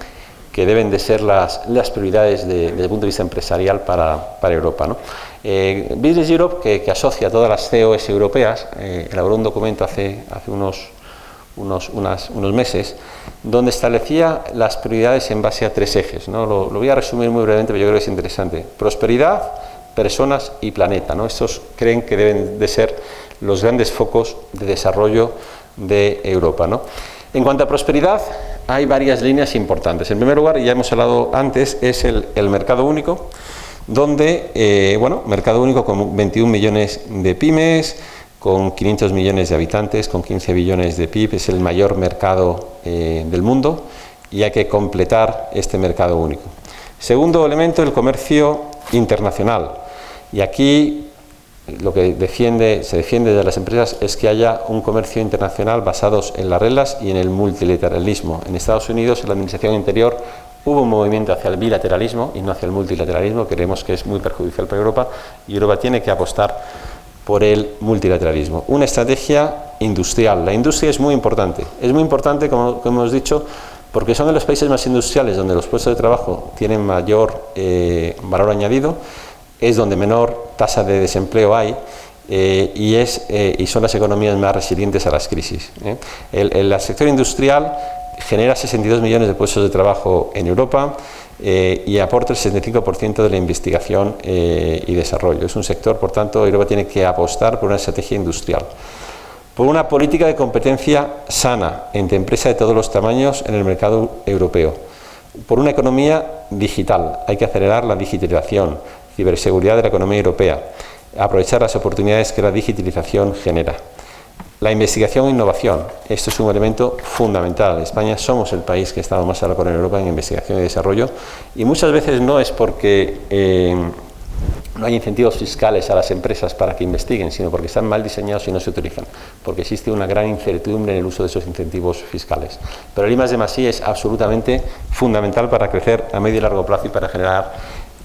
Speaker 2: que deben de ser las prioridades desde el punto de vista empresarial para Europa, ¿no? Business Europe, que asocia a todas las CEOs europeas, elaboró un documento hace unos meses, donde establecía las prioridades en base a 3 ejes, ¿no? Lo voy a resumir muy brevemente, pero yo creo que es interesante. Prosperidad, personas y planeta, ¿no? Estos creen que deben de ser los grandes focos de desarrollo de Europa, ¿no? En cuanto a prosperidad, hay varias líneas importantes. En primer lugar, y ya hemos hablado antes, es el mercado único, donde, mercado único con 21 millones de pymes, con 500 millones de habitantes, con 15 billones de PIB, es el mayor mercado del mundo y hay que completar este mercado único. Segundo elemento, el comercio internacional. Y aquí lo que se defiende de las empresas es que haya un comercio internacional basado en las reglas y en el multilateralismo. En Estados Unidos, en la administración anterior, hubo un movimiento hacia el bilateralismo y no hacia el multilateralismo, que creemos que es muy perjudicial para Europa, y Europa tiene que apostar por el multilateralismo. Una estrategia industrial. La industria es muy importante, como hemos dicho, porque son de los países más industriales donde los puestos de trabajo tienen mayor valor añadido, es donde menor tasa de desempleo hay y son las economías más resilientes a las crisis. El sector industrial genera 62 millones de puestos de trabajo en Europa y aporta el 75% de la investigación y desarrollo. Es un sector, por tanto, Europa tiene que apostar por una estrategia industrial, por una política de competencia sana entre empresas de todos los tamaños en el mercado europeo, por una economía digital. Hay que acelerar la digitalización, ciberseguridad de la economía europea, aprovechar las oportunidades que la digitalización genera. La investigación e innovación, esto es un elemento fundamental. España somos el país que ha estado más a la cola en Europa en investigación y desarrollo, y muchas veces no es porque no hay incentivos fiscales a las empresas para que investiguen, sino porque están mal diseñados y no se utilizan, porque existe una gran incertidumbre en el uso de esos incentivos fiscales. Pero el I+D+I es absolutamente fundamental para crecer a medio y largo plazo y para generar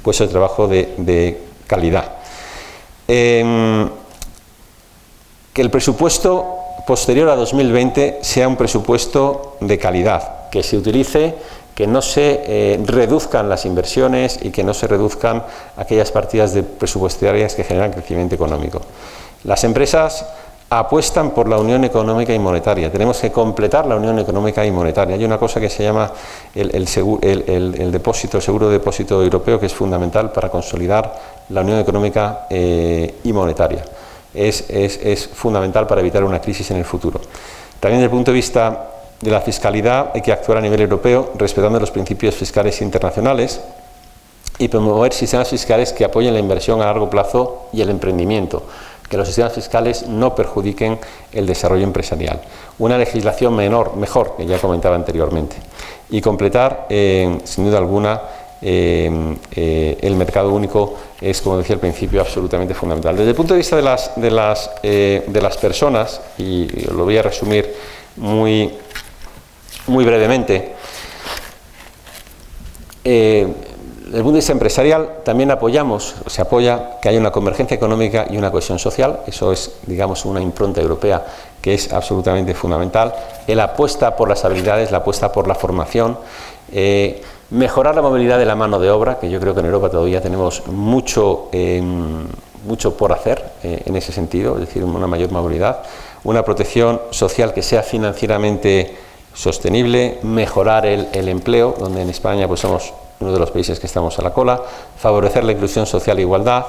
Speaker 2: puestos de trabajo de calidad. Que el presupuesto posterior a 2020 sea un presupuesto de calidad, que se utilice, que no se reduzcan las inversiones y que no se reduzcan aquellas partidas presupuestarias que generan crecimiento económico. Las empresas apuestan por la unión económica y monetaria. Tenemos que completar la unión económica y monetaria. Hay una cosa que se llama el seguro de depósito europeo, que es fundamental para consolidar la unión económica y monetaria. Es fundamental para evitar una crisis en el futuro. También desde el punto de vista de la fiscalidad hay que actuar a nivel europeo respetando los principios fiscales internacionales y promover sistemas fiscales que apoyen la inversión a largo plazo y el emprendimiento, que los sistemas fiscales no perjudiquen el desarrollo empresarial. Una legislación mejor, que ya comentaba anteriormente, y completar, sin duda alguna, el mercado único es, como decía al principio, absolutamente fundamental. Desde el punto de vista de las personas, y lo voy a resumir muy brevemente, desde el punto de vista empresarial también se apoya que haya una convergencia económica y una cohesión social. Eso es, digamos, una impronta europea que es absolutamente fundamental. La apuesta por las habilidades, la apuesta por la formación, mejorar la movilidad de la mano de obra, que yo creo que en Europa todavía tenemos mucho por hacer en ese sentido, es decir, una mayor movilidad, una protección social que sea financieramente sostenible, mejorar el empleo, donde en España pues somos uno de los países que estamos a la cola, favorecer la inclusión social e igualdad,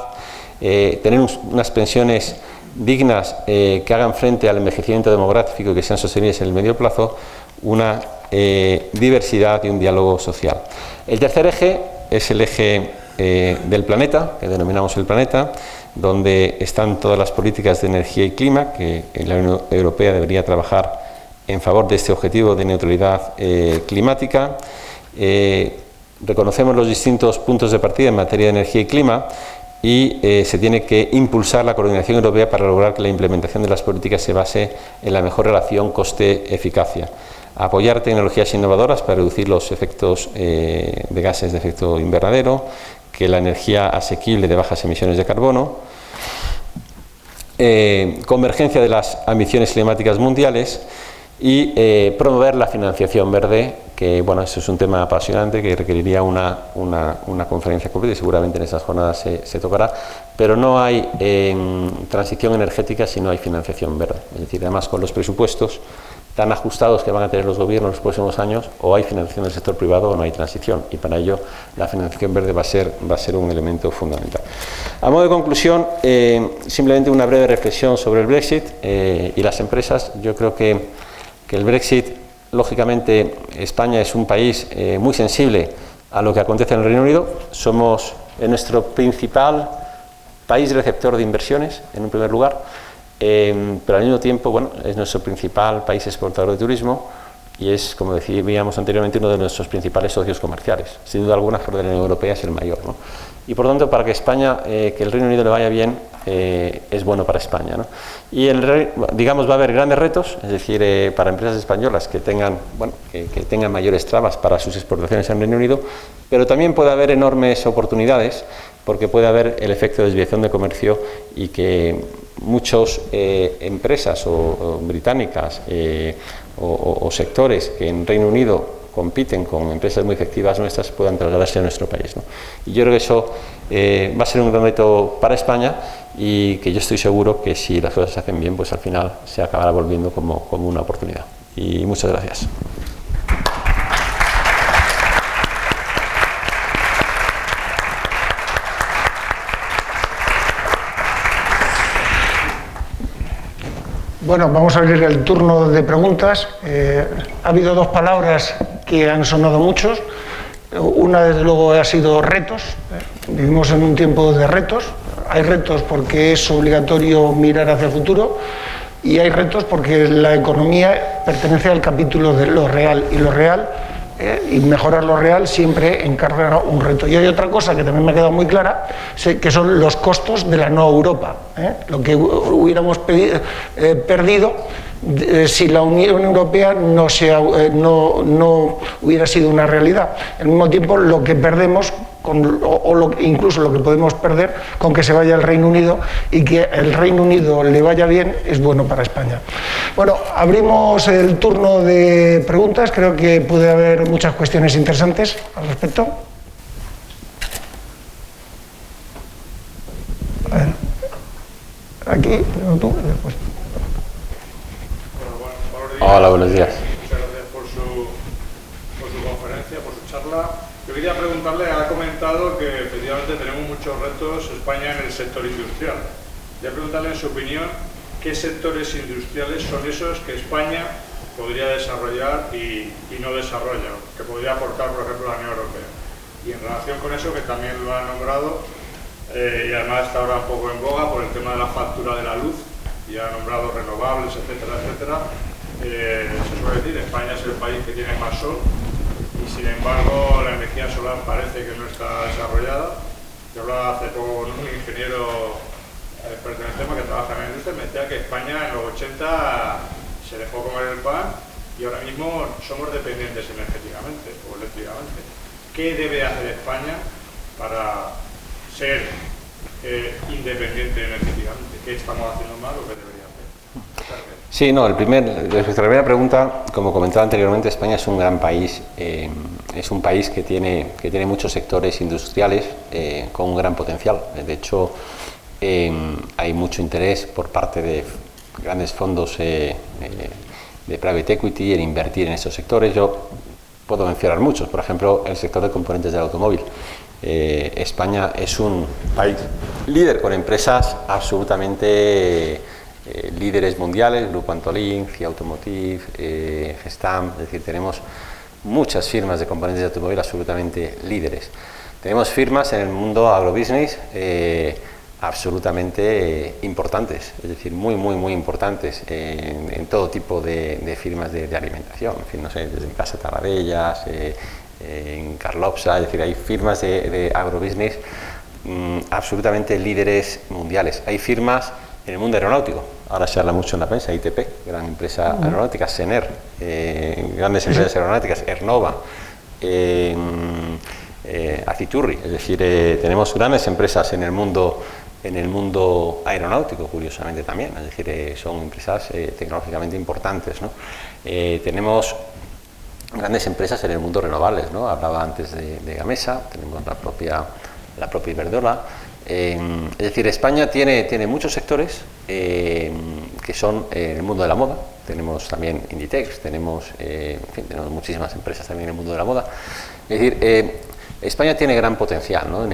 Speaker 2: tener unas pensiones dignas que hagan frente al envejecimiento demográfico y que sean sostenibles en el medio plazo, una diversidad y un diálogo social. El tercer eje es el eje del planeta, que denominamos el planeta, donde están todas las políticas de energía y clima, que la Unión Europea debería trabajar en favor de este objetivo de neutralidad climática. Reconocemos los distintos puntos de partida en materia de energía y clima y se tiene que impulsar la coordinación europea para lograr que la implementación de las políticas se base en la mejor relación coste-eficacia. apoyar tecnologías innovadoras para reducir los efectos de gases de efecto invernadero, que la energía asequible de bajas emisiones de carbono, convergencia de las ambiciones climáticas mundiales y promover la financiación verde, que bueno, eso es un tema apasionante que requeriría una conferencia completa y seguramente en esas jornadas se tocará, pero no hay transición energética si no hay financiación verde. Es decir, además con los presupuestos tan ajustados que van a tener los gobiernos en los próximos años, o hay financiación del sector privado o no hay transición, y para ello la financiación verde va a ser un elemento fundamental. A modo de conclusión, simplemente una breve reflexión sobre el Brexit y las empresas. Yo creo que el Brexit, lógicamente, España es un país muy sensible a lo que acontece en el Reino Unido. Somos nuestro principal país receptor de inversiones, en un primer lugar, pero al mismo tiempo, bueno, es nuestro principal país exportador de turismo y es, como decíamos anteriormente, uno de nuestros principales socios comerciales. Sin duda alguna, fuera de la Unión Europea es el mayor, ¿no? Y por tanto, para que España, que el Reino Unido le vaya bien, es bueno para España, ¿no? Y digamos, va a haber grandes retos, es decir, para empresas españolas que tengan, bueno, que tengan mayores trabas para sus exportaciones en el Reino Unido, pero también puede haber enormes oportunidades, porque puede haber el efecto de desviación de comercio y que muchas empresas británicas o sectores que en Reino Unido compiten con empresas muy efectivas nuestras puedan trasladarse a nuestro país, ¿no? Y yo creo que eso va a ser un gran reto para España y que yo estoy seguro que si las cosas se hacen bien, pues al final se acabará volviendo como una oportunidad. Y muchas gracias.
Speaker 1: Bueno, vamos a abrir el turno de preguntas. Ha habido dos palabras que han sonado muchos. Una, desde luego, ha sido retos. Vivimos en un tiempo de retos. Hay retos porque es obligatorio mirar hacia el futuro y hay retos porque la economía pertenece al capítulo de lo real y lo real, y mejorar lo real siempre encarga un reto. Y hay otra cosa que también me ha quedado muy clara, que son los costos de la no Europa, lo que hubiéramos perdido si la Unión Europea no hubiera sido una realidad. Al mismo tiempo, lo que perdemos, incluso lo que podemos perder con que se vaya el Reino Unido y que el Reino Unido le vaya bien, es bueno para España. Bueno, abrimos el turno de preguntas. Creo que puede haber muchas cuestiones interesantes al respecto. A ver, aquí, tú, después.
Speaker 2: Hola, buenos días.
Speaker 3: Muchas gracias por su conferencia, por su charla. Yo quería preguntarle, ha comentado que efectivamente tenemos muchos retos España en el sector industrial. Quería preguntarle, en su opinión, qué sectores industriales son esos que España podría desarrollar y no desarrolla, que podría aportar, por ejemplo, la Unión Europea. Y en relación con eso, que también lo ha nombrado, y además está ahora un poco en boga por el tema de la factura de la luz, y ha nombrado renovables, etcétera, etcétera. Se suele decir, España es el país que tiene más sol y sin embargo la energía solar parece que no está desarrollada. Yo hablaba hace poco con un ingeniero experto en el tema que trabaja en la industria y me decía que España en los 80 se dejó comer el pan y ahora mismo somos dependientes energéticamente o eléctricamente. ¿Qué debe hacer España para ser independiente energéticamente? ¿Qué estamos haciendo mal o qué debería hacer? Gracias.
Speaker 2: Sí, no, nuestra primera pregunta, como comentaba anteriormente, España es un gran país, es un país que tiene muchos sectores industriales con un gran potencial. De hecho, hay mucho interés por parte de grandes fondos de private equity en invertir en esos sectores. Yo puedo mencionar muchos, por ejemplo, el sector de componentes del automóvil. España es un país líder con empresas absolutamente líderes mundiales, Grupo Antolin, CIA Automotive, Gestam, es decir, tenemos muchas firmas de componentes de automóvil absolutamente líderes. Tenemos firmas en el mundo agrobusiness absolutamente importantes, es decir, muy importantes en todo tipo de firmas de alimentación, en fin, no sé, desde Casa Tarradellas, en Carlopsa, es decir, hay firmas de agrobusiness absolutamente líderes mundiales. Hay firmas en el mundo aeronáutico, ahora se habla mucho en la prensa, ITP, gran empresa aeronáutica, Sener, grandes empresas aeronáuticas, Ernova, Aciturri, es decir, tenemos grandes empresas en el mundo aeronáutico, curiosamente también, es decir, son empresas tecnológicamente importantes, ¿no? Tenemos grandes empresas en el mundo renovables, ¿no? Hablaba antes de Gamesa, tenemos la propia Iberdrola. Es decir, España tiene muchos sectores que son en el mundo de la moda. Tenemos también Inditex, tenemos muchísimas empresas también en el mundo de la moda. Es decir, España tiene gran potencial, ¿no?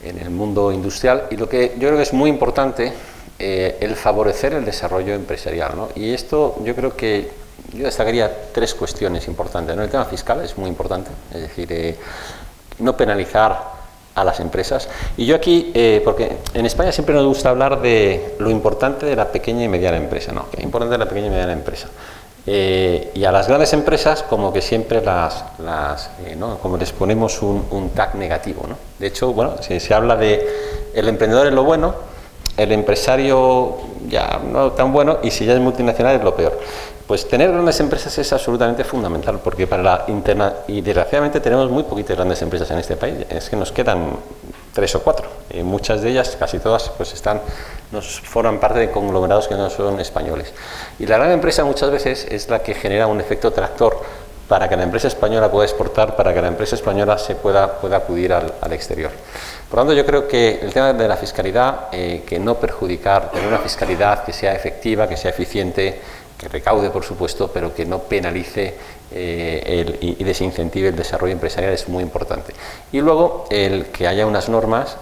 Speaker 2: en el mundo industrial, y lo que yo creo que es muy importante, el favorecer el desarrollo empresarial, ¿no? Y esto yo creo que yo destacaría 3 cuestiones importantes, ¿no? El tema fiscal es muy importante, es decir, no penalizar a las empresas. Y yo aquí, porque en España siempre nos gusta hablar de lo importante de la pequeña y mediana empresa, ¿no? Que es importante la pequeña y mediana empresa. Y a las grandes empresas como que siempre ¿no? Como les ponemos un tag negativo, ¿no? De hecho, bueno, se habla de el emprendedor es lo bueno, el empresario ya no tan bueno, y si ya es multinacional es lo peor. Pues tener grandes empresas es absolutamente fundamental, porque para la interna, y desgraciadamente tenemos muy poquitas grandes empresas en este país, es que nos quedan 3 o 4, muchas de ellas, casi todas, pues nos forman parte de conglomerados que no son españoles. Y la gran empresa muchas veces es la que genera un efecto tractor para que la empresa española pueda exportar, para que la empresa española se pueda acudir al exterior. Por lo tanto, yo creo que el tema de la fiscalidad, que no perjudicar, tener una fiscalidad que sea efectiva, que sea eficiente, que recaude, por supuesto, pero que no penalice y desincentive el desarrollo empresarial, es muy importante. Y luego, el que haya unas normas,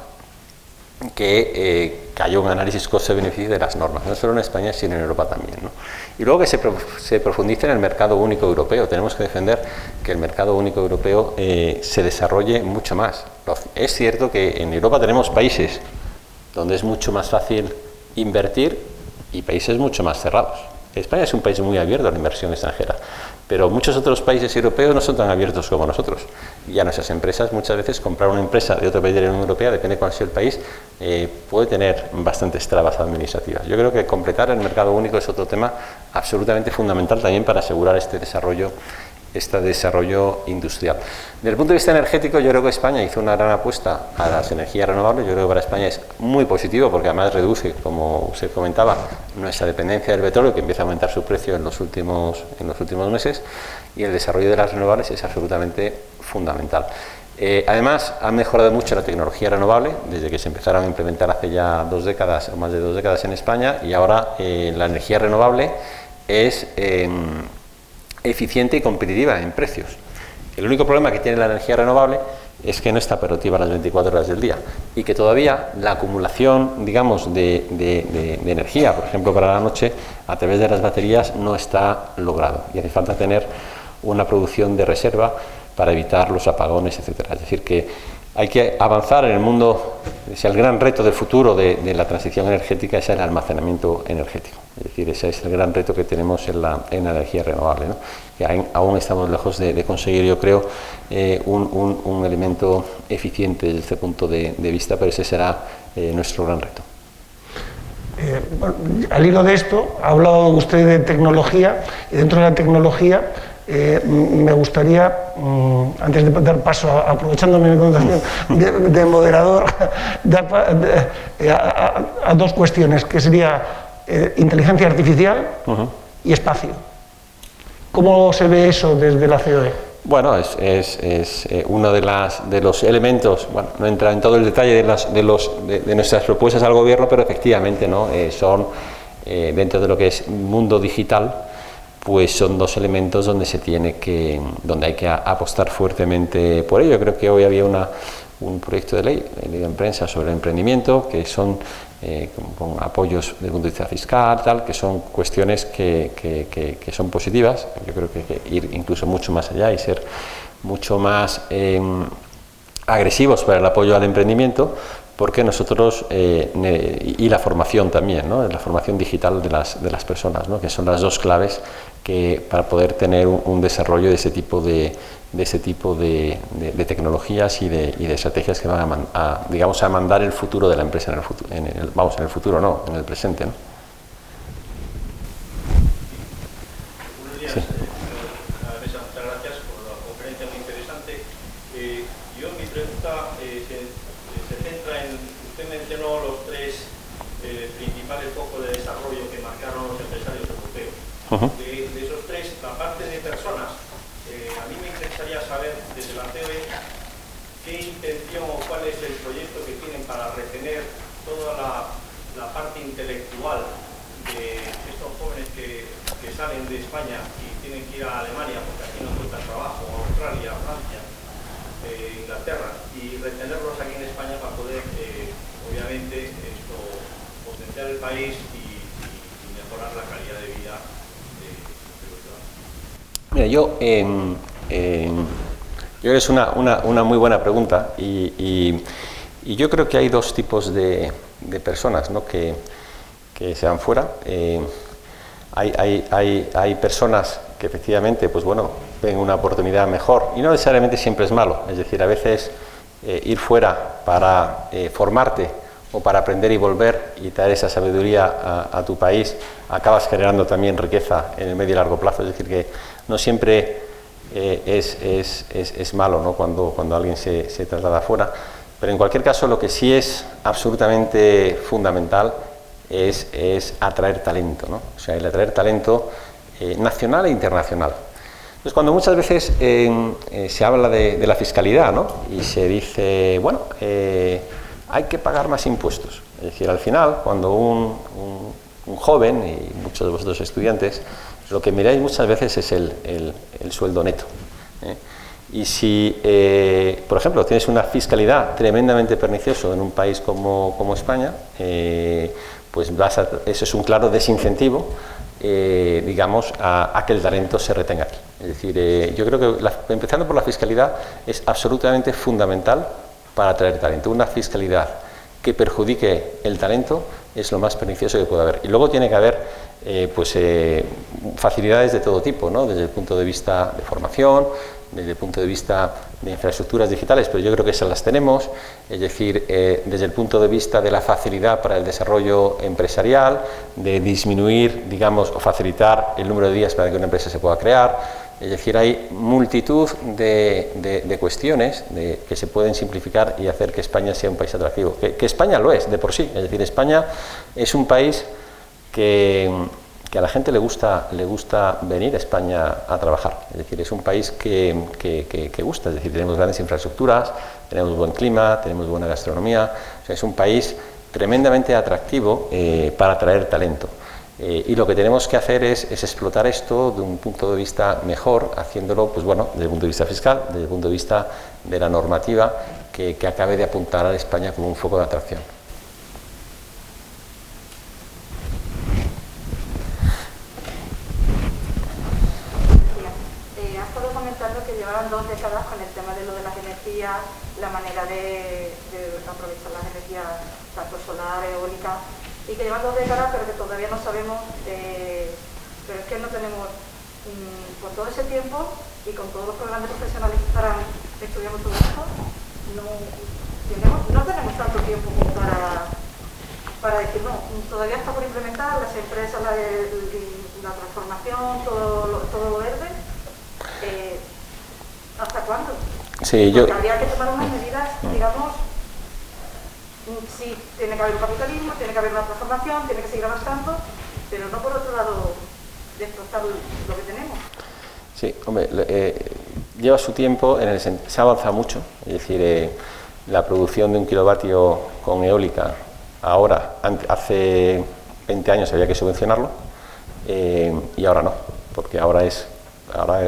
Speaker 2: que haya un análisis coste-beneficio de las normas, no solo en España, sino en Europa también, ¿no? Y luego que se profundice en el mercado único europeo. Tenemos que defender que el mercado único europeo se desarrolle mucho más. Es cierto que en Europa tenemos países donde es mucho más fácil invertir y países mucho más cerrados. España es un país muy abierto a la inversión extranjera, pero muchos otros países europeos no son tan abiertos como nosotros. Y a nuestras empresas, muchas veces, comprar una empresa de otro país de la Unión Europea, depende de cuál sea el país, puede tener bastantes trabas administrativas. Yo creo que completar el mercado único es otro tema absolutamente fundamental también para asegurar este desarrollo industrial. Desde el punto de vista energético, yo creo que España hizo una gran apuesta a las energías renovables. Yo creo que para España es muy positivo, porque además reduce, como usted comentaba, nuestra dependencia del petróleo, que empieza a aumentar su precio en los últimos meses, y el desarrollo de las renovables es absolutamente fundamental. Además, ha mejorado mucho la tecnología renovable desde que se empezaron a implementar hace ya 2 décadas o más de 2 décadas en España, y ahora la energía renovable es eficiente y competitiva en precios. El único problema que tiene la energía renovable es que no está operativa las 24 horas del día, y que todavía la acumulación, digamos, de energía, por ejemplo para la noche, a través de las baterías, no está logrado, y hace falta tener una producción de reserva para evitar los apagones, etcétera. Es decir, que hay que avanzar en el mundo. El gran reto del futuro de la transición energética es el almacenamiento energético. Es decir, ese es el gran reto que tenemos en la energía renovable, ¿no? Que aún estamos lejos de conseguir, yo creo, un elemento eficiente desde este punto de vista, pero ese será nuestro gran reto.
Speaker 1: Bueno, al hilo de esto, ha hablado usted de tecnología, y dentro de la tecnología me gustaría, antes de dar paso, aprovechando mi condición de moderador, dar a 2 cuestiones, que sería inteligencia artificial y espacio. ¿Cómo se ve eso desde la COE?
Speaker 2: Bueno, es uno de los elementos, bueno, no entra en todo el detalle de nuestras propuestas al gobierno, pero efectivamente, ¿no? Son, dentro de lo que es mundo digital, pues son 2 elementos donde hay que apostar fuertemente por ello. Creo que hoy había un proyecto de ley en prensa sobre el emprendimiento, que son con apoyos desde el punto de vista fiscal, tal, que son cuestiones que son positivas. Yo creo que hay que ir incluso mucho más allá y ser mucho más agresivos para el apoyo al emprendimiento, porque nosotros, y la formación también, ¿no? La formación digital de las personas, ¿no? Que son las 2 claves para poder tener un desarrollo de ese tipo de tecnologías y de estrategias que van digamos, a mandar el futuro de la empresa en el futuro no, en el presente, ¿no?
Speaker 4: Buenos días, muchas gracias por la conferencia muy interesante. Mi pregunta se centra en, usted mencionó los tres principales focos de desarrollo que marcaron los empresarios europeos. De esos tres, la parte de personas, a mí me interesaría saber desde la COE qué intención o cuál es el proyecto que tienen para retener toda la parte intelectual de estos jóvenes que salen de España y tienen que ir a Alemania porque aquí no encuentran trabajo, a Australia, a Francia, Inglaterra, y retenerlos aquí en España para poder, obviamente, potenciar el país y mejorar la calidad de vida de los ciudadanos.
Speaker 2: Mira, yo creo que es una muy buena pregunta y yo creo que hay dos tipos de personas, ¿no?, que se van fuera. Hay personas que efectivamente, pues bueno, ven una oportunidad mejor y no necesariamente siempre es malo. Es decir, a veces ir fuera para formarte o para aprender y volver y traer esa sabiduría a tu país, acabas generando también riqueza en el medio y largo plazo. Es decir, que no siempre es malo, ¿no?, cuando alguien se traslada fuera. Pero en cualquier caso, lo que sí es absolutamente fundamental es atraer talento, ¿no? O sea, el atraer talento nacional e internacional. Entonces, cuando muchas veces se habla de la fiscalidad, ¿no?, y se dice, bueno, hay que pagar más impuestos. Es decir, al final, cuando un joven, y muchos de vosotros estudiantes, lo que miráis muchas veces es el sueldo neto. Y si, por ejemplo, tienes una fiscalidad tremendamente perniciosa en un país como España, pues eso es un claro desincentivo, digamos, a que el talento se retenga aquí. Es decir, yo creo que empezando por la fiscalidad es absolutamente fundamental para atraer talento. Una fiscalidad que perjudique el talento es lo más pernicioso que puede haber. Y luego tiene que haber facilidades de todo tipo, ¿no?, desde el punto de vista de formación, desde el punto de vista de infraestructuras digitales, pero yo creo que esas las tenemos, es decir, desde el punto de vista de la facilidad para el desarrollo empresarial, de disminuir, digamos, o facilitar el número de días para que una empresa se pueda crear. Es decir, hay multitud de cuestiones que se pueden simplificar y hacer que España sea un país atractivo. Que España lo es, de por sí. Es decir, España es un país que a la gente le gusta venir a España a trabajar. Es decir, es un país que gusta. Es decir, tenemos grandes infraestructuras, tenemos buen clima, tenemos buena gastronomía. O sea, es un país tremendamente atractivo para atraer talento. Y lo que tenemos que hacer es explotar esto de un punto de vista mejor, haciéndolo, pues bueno, desde el punto de vista fiscal, desde el punto de vista de la normativa, que acabe de apuntar a España como un foco de atracción.
Speaker 5: Has estado comentando que llevaban 2 décadas con el tema de lo de las energías, la manera de aprovechar las energías, tanto solar, eólica, y que llevan 2 décadas, pero que todavía no sabemos, pero es que no tenemos, por todo ese tiempo y con todos los programas profesionales que estarán estudiando todo esto, no tenemos tanto tiempo como para decir, no, todavía está por implementar, las empresas, la transformación, todo lo verde. ¿Hasta cuándo?
Speaker 2: Sí,
Speaker 5: porque habría que tomar unas medidas, digamos. Sí, tiene que haber un capitalismo, tiene que haber una transformación, tiene que seguir avanzando, pero no por otro lado destrozar lo que tenemos.
Speaker 2: Sí, hombre, lleva su tiempo, se ha avanzado mucho, es decir, la producción de 1 kilovatio con eólica, ahora, hace 20 años había que subvencionarlo, y ahora no, porque ahora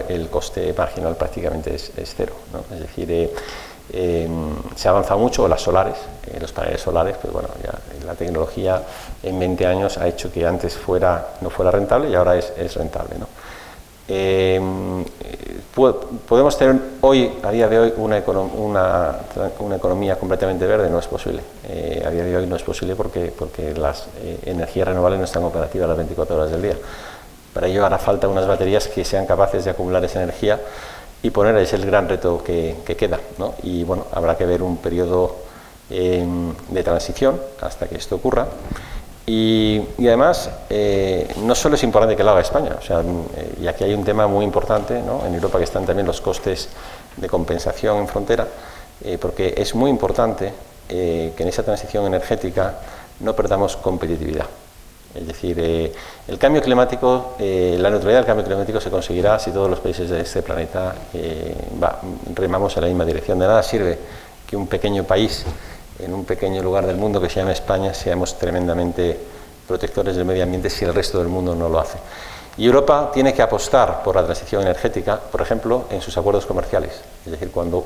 Speaker 2: el coste marginal prácticamente es cero, ¿no? Es decir, se ha avanzado mucho, los paneles solares, pues bueno, ya la tecnología en 20 años ha hecho que antes no fuera rentable y ahora es rentable, ¿no? Podemos tener a día de hoy una economía completamente verde, no es posible. A día de hoy no es posible porque las energías renovables no están operativas las 24 horas del día. Para ello hará falta unas baterías que sean capaces de acumular esa energía y poner, es el gran reto que queda, ¿no? Y bueno, habrá que ver un periodo de transición hasta que esto ocurra. Y además, no solo es importante que lo haga España, o sea, y aquí hay un tema muy importante, ¿no? En Europa, que están también los costes de compensación en frontera, porque es muy importante que en esa transición energética no perdamos competitividad. Es decir, el cambio climático, la neutralidad del cambio climático se conseguirá si todos los países de este planeta remamos en la misma dirección. De nada sirve que un pequeño país, en un pequeño lugar del mundo que se llama España, seamos tremendamente protectores del medio ambiente si el resto del mundo no lo hace. Y Europa tiene que apostar por la transición energética, por ejemplo, en sus acuerdos comerciales. Es decir, cuando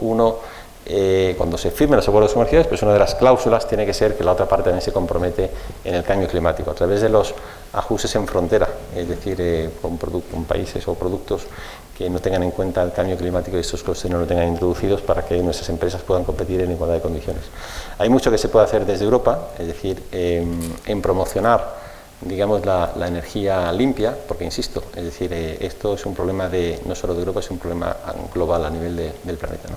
Speaker 2: se firmen los acuerdos comerciales, pues una de las cláusulas tiene que ser que la otra parte también se compromete en el cambio climático, a través de los ajustes en frontera, es decir, con países o productos que no tengan en cuenta el cambio climático y estos costes no lo tengan introducidos, para que nuestras empresas puedan competir en igualdad de condiciones. Hay mucho que se puede hacer desde Europa, es decir, en promocionar, digamos, la energía limpia, porque insisto, es decir, esto es un problema no solo de Europa, es un problema global a nivel del planeta, ¿no?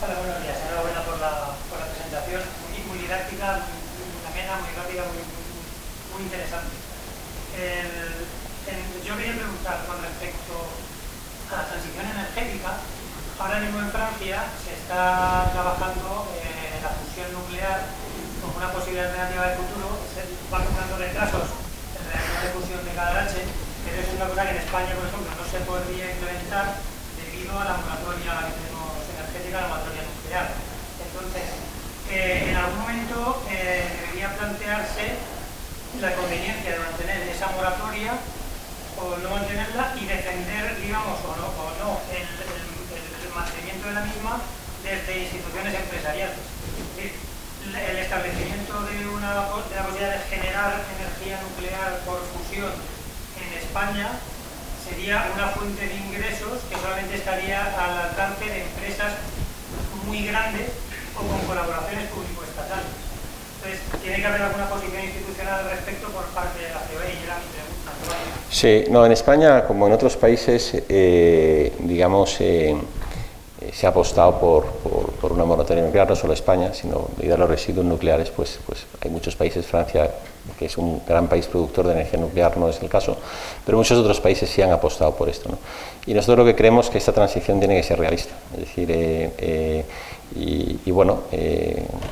Speaker 6: Hola, buenos días. Enhorabuena por la presentación, muy didáctica, muy amena, muy rápida, muy interesante. Yo quería preguntar con respecto a la transición energética. Ahora mismo en Francia se está trabajando en la fusión nuclear como una posible alternativa de futuro. Se van tomando retrasos en el reactor de fusión de Cadarache, pero es una cosa que en España, por ejemplo, no se podría implementar debido a la moratoria que tenemos energética, la moratoria nuclear. Entonces, en algún momento debería plantearse la conveniencia de mantener esa moratoria o no mantenerla y defender, digamos, o no el mantenimiento de la misma desde instituciones empresariales. Es decir, el establecimiento de la posibilidad de generar energía nuclear por fusión en España sería una fuente de ingresos que solamente estaría al alcance de empresas muy grandes o con colaboraciones público-estatales. Entonces, tiene que haber alguna posición institucional al respecto por parte de la COE, y era mi pregunta.
Speaker 2: Sí, no, en España, como en otros países, digamos, se ha apostado por una moratoria nuclear, no solo España, sino debido a los residuos nucleares, pues hay muchos países, Francia, que es un gran país productor de energía nuclear, no es el caso, pero muchos otros países sí han apostado por esto, ¿no? Y nosotros lo que creemos es que esta transición tiene que ser realista, es decir, bueno,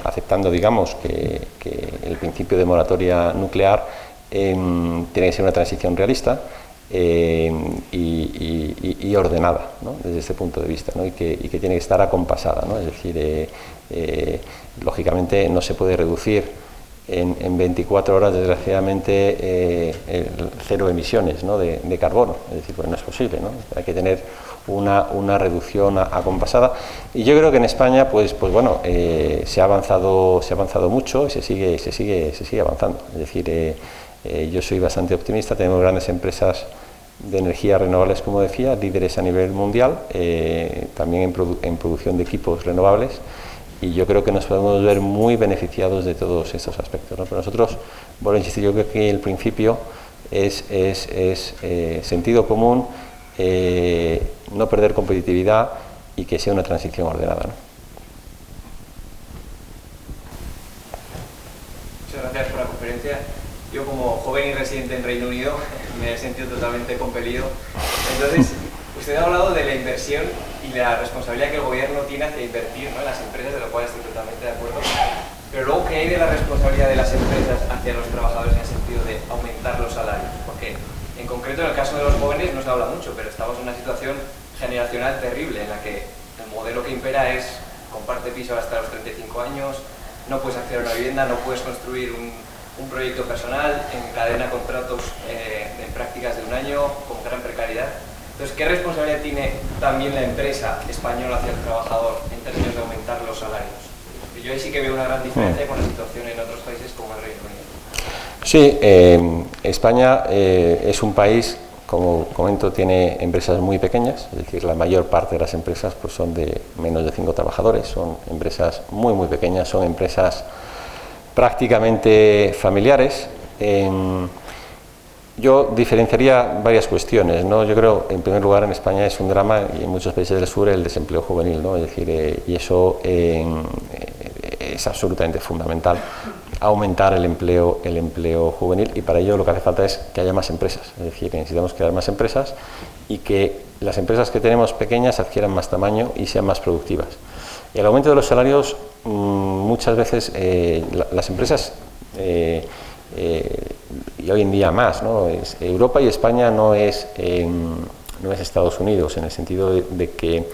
Speaker 2: aceptando, digamos, que el principio de moratoria nuclear tiene que ser una transición realista, y ordenada, ¿no? Desde este punto de vista, ¿no? y que tiene que estar acompasada, ¿no? Es decir, lógicamente no se puede reducir en 24 horas, desgraciadamente, el cero emisiones, ¿no? de carbono, es decir, pues no es posible, ¿no? Hay que tener una reducción acompasada, y yo creo que en España pues bueno, se ha avanzado mucho y se sigue avanzando, es decir, yo soy bastante optimista. Tenemos grandes empresas de energías renovables, como decía, líderes a nivel mundial, también en producción de equipos renovables, y yo creo que nos podemos ver muy beneficiados de todos estos aspectos, ¿no? Pero nosotros, bueno, insisto, yo creo que el principio es sentido común, no perder competitividad y que sea una transición ordenada, ¿no?
Speaker 7: Muchas gracias por la conferencia. Yo, como joven y residente en Reino Unido, me he sentido totalmente compelido. Entonces, usted ha hablado de la inversión y la responsabilidad que el gobierno tiene hacia invertir, ¿no?, en las empresas, de lo cual estoy totalmente de acuerdo. Pero luego, ¿qué hay de la responsabilidad de las empresas hacia los trabajadores en el sentido de aumentar los salarios? Porque, en concreto, en el caso de los jóvenes no se habla mucho, pero estamos en una situación generacional terrible en la que el modelo que impera es comparte piso hasta los 35 años, no puedes acceder a una vivienda, no puedes construir un proyecto personal, encadena contratos en prácticas de un año, con gran precariedad. Entonces, ¿qué responsabilidad tiene también la empresa española hacia el trabajador en términos de aumentar los salarios? Yo ahí sí que veo una gran diferencia con la situación en otros países como el Reino Unido.
Speaker 2: Sí, España es un país, como comento, tiene empresas muy pequeñas, es decir, la mayor parte de las empresas pues, son de menos de 5 trabajadores, son empresas muy pequeñas, son empresas prácticamente familiares. Yo diferenciaría varias cuestiones, ¿no? Yo creo, en primer lugar, en España es un drama, y en muchos países del sur, el desempleo juvenil, ¿no? Es decir, y eso es absolutamente fundamental, aumentar el empleo juvenil, y para ello lo que hace falta es que haya más empresas. Es decir, necesitamos crear más empresas y que las empresas que tenemos pequeñas adquieran más tamaño y sean más productivas. El aumento de los salarios, muchas veces las empresas, y hoy en día más, ¿no? Europa y España no es Estados Unidos, en el sentido de que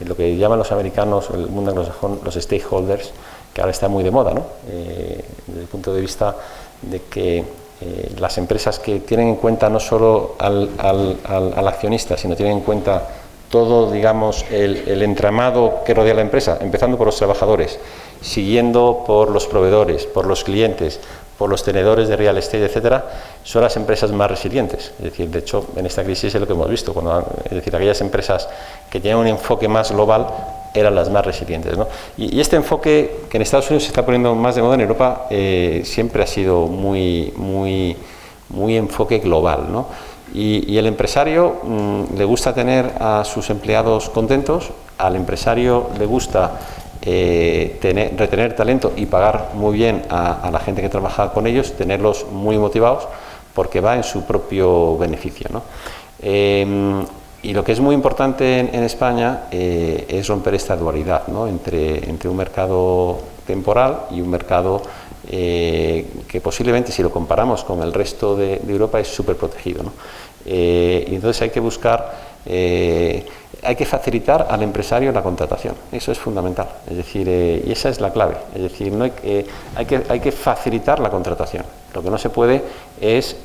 Speaker 2: lo que llaman los americanos, el mundo anglosajón, los stakeholders, que ahora está muy de moda, ¿no? Desde el punto de vista de que las empresas que tienen en cuenta no solo al accionista, sino tienen en cuenta todo, digamos, el entramado que rodea la empresa, empezando por los trabajadores, siguiendo por los proveedores, por los clientes, por los tenedores de real estate, etcétera, son las empresas más resilientes. Es decir, de hecho, en esta crisis es lo que hemos visto. Es decir, aquellas empresas que tenían un enfoque más global eran las más resilientes, ¿no? Y este enfoque que en Estados Unidos se está poniendo más de moda, en Europa siempre ha sido muy enfoque global, ¿no? Y el empresario le gusta tener a sus empleados contentos, al empresario le gusta retener talento y pagar muy bien a la gente que trabaja con ellos, tenerlos muy motivados, porque va en su propio beneficio, ¿no? Y lo que es muy importante en España es romper esta dualidad, ¿no? entre un mercado temporal y un mercado que posiblemente, si lo comparamos con el resto de Europa, es súper protegido, ¿no? Y entonces hay que buscar, hay que facilitar al empresario la contratación. Eso es fundamental. Es decir, y esa es la clave. Es decir, no hay que facilitar la contratación. Lo que no se puede es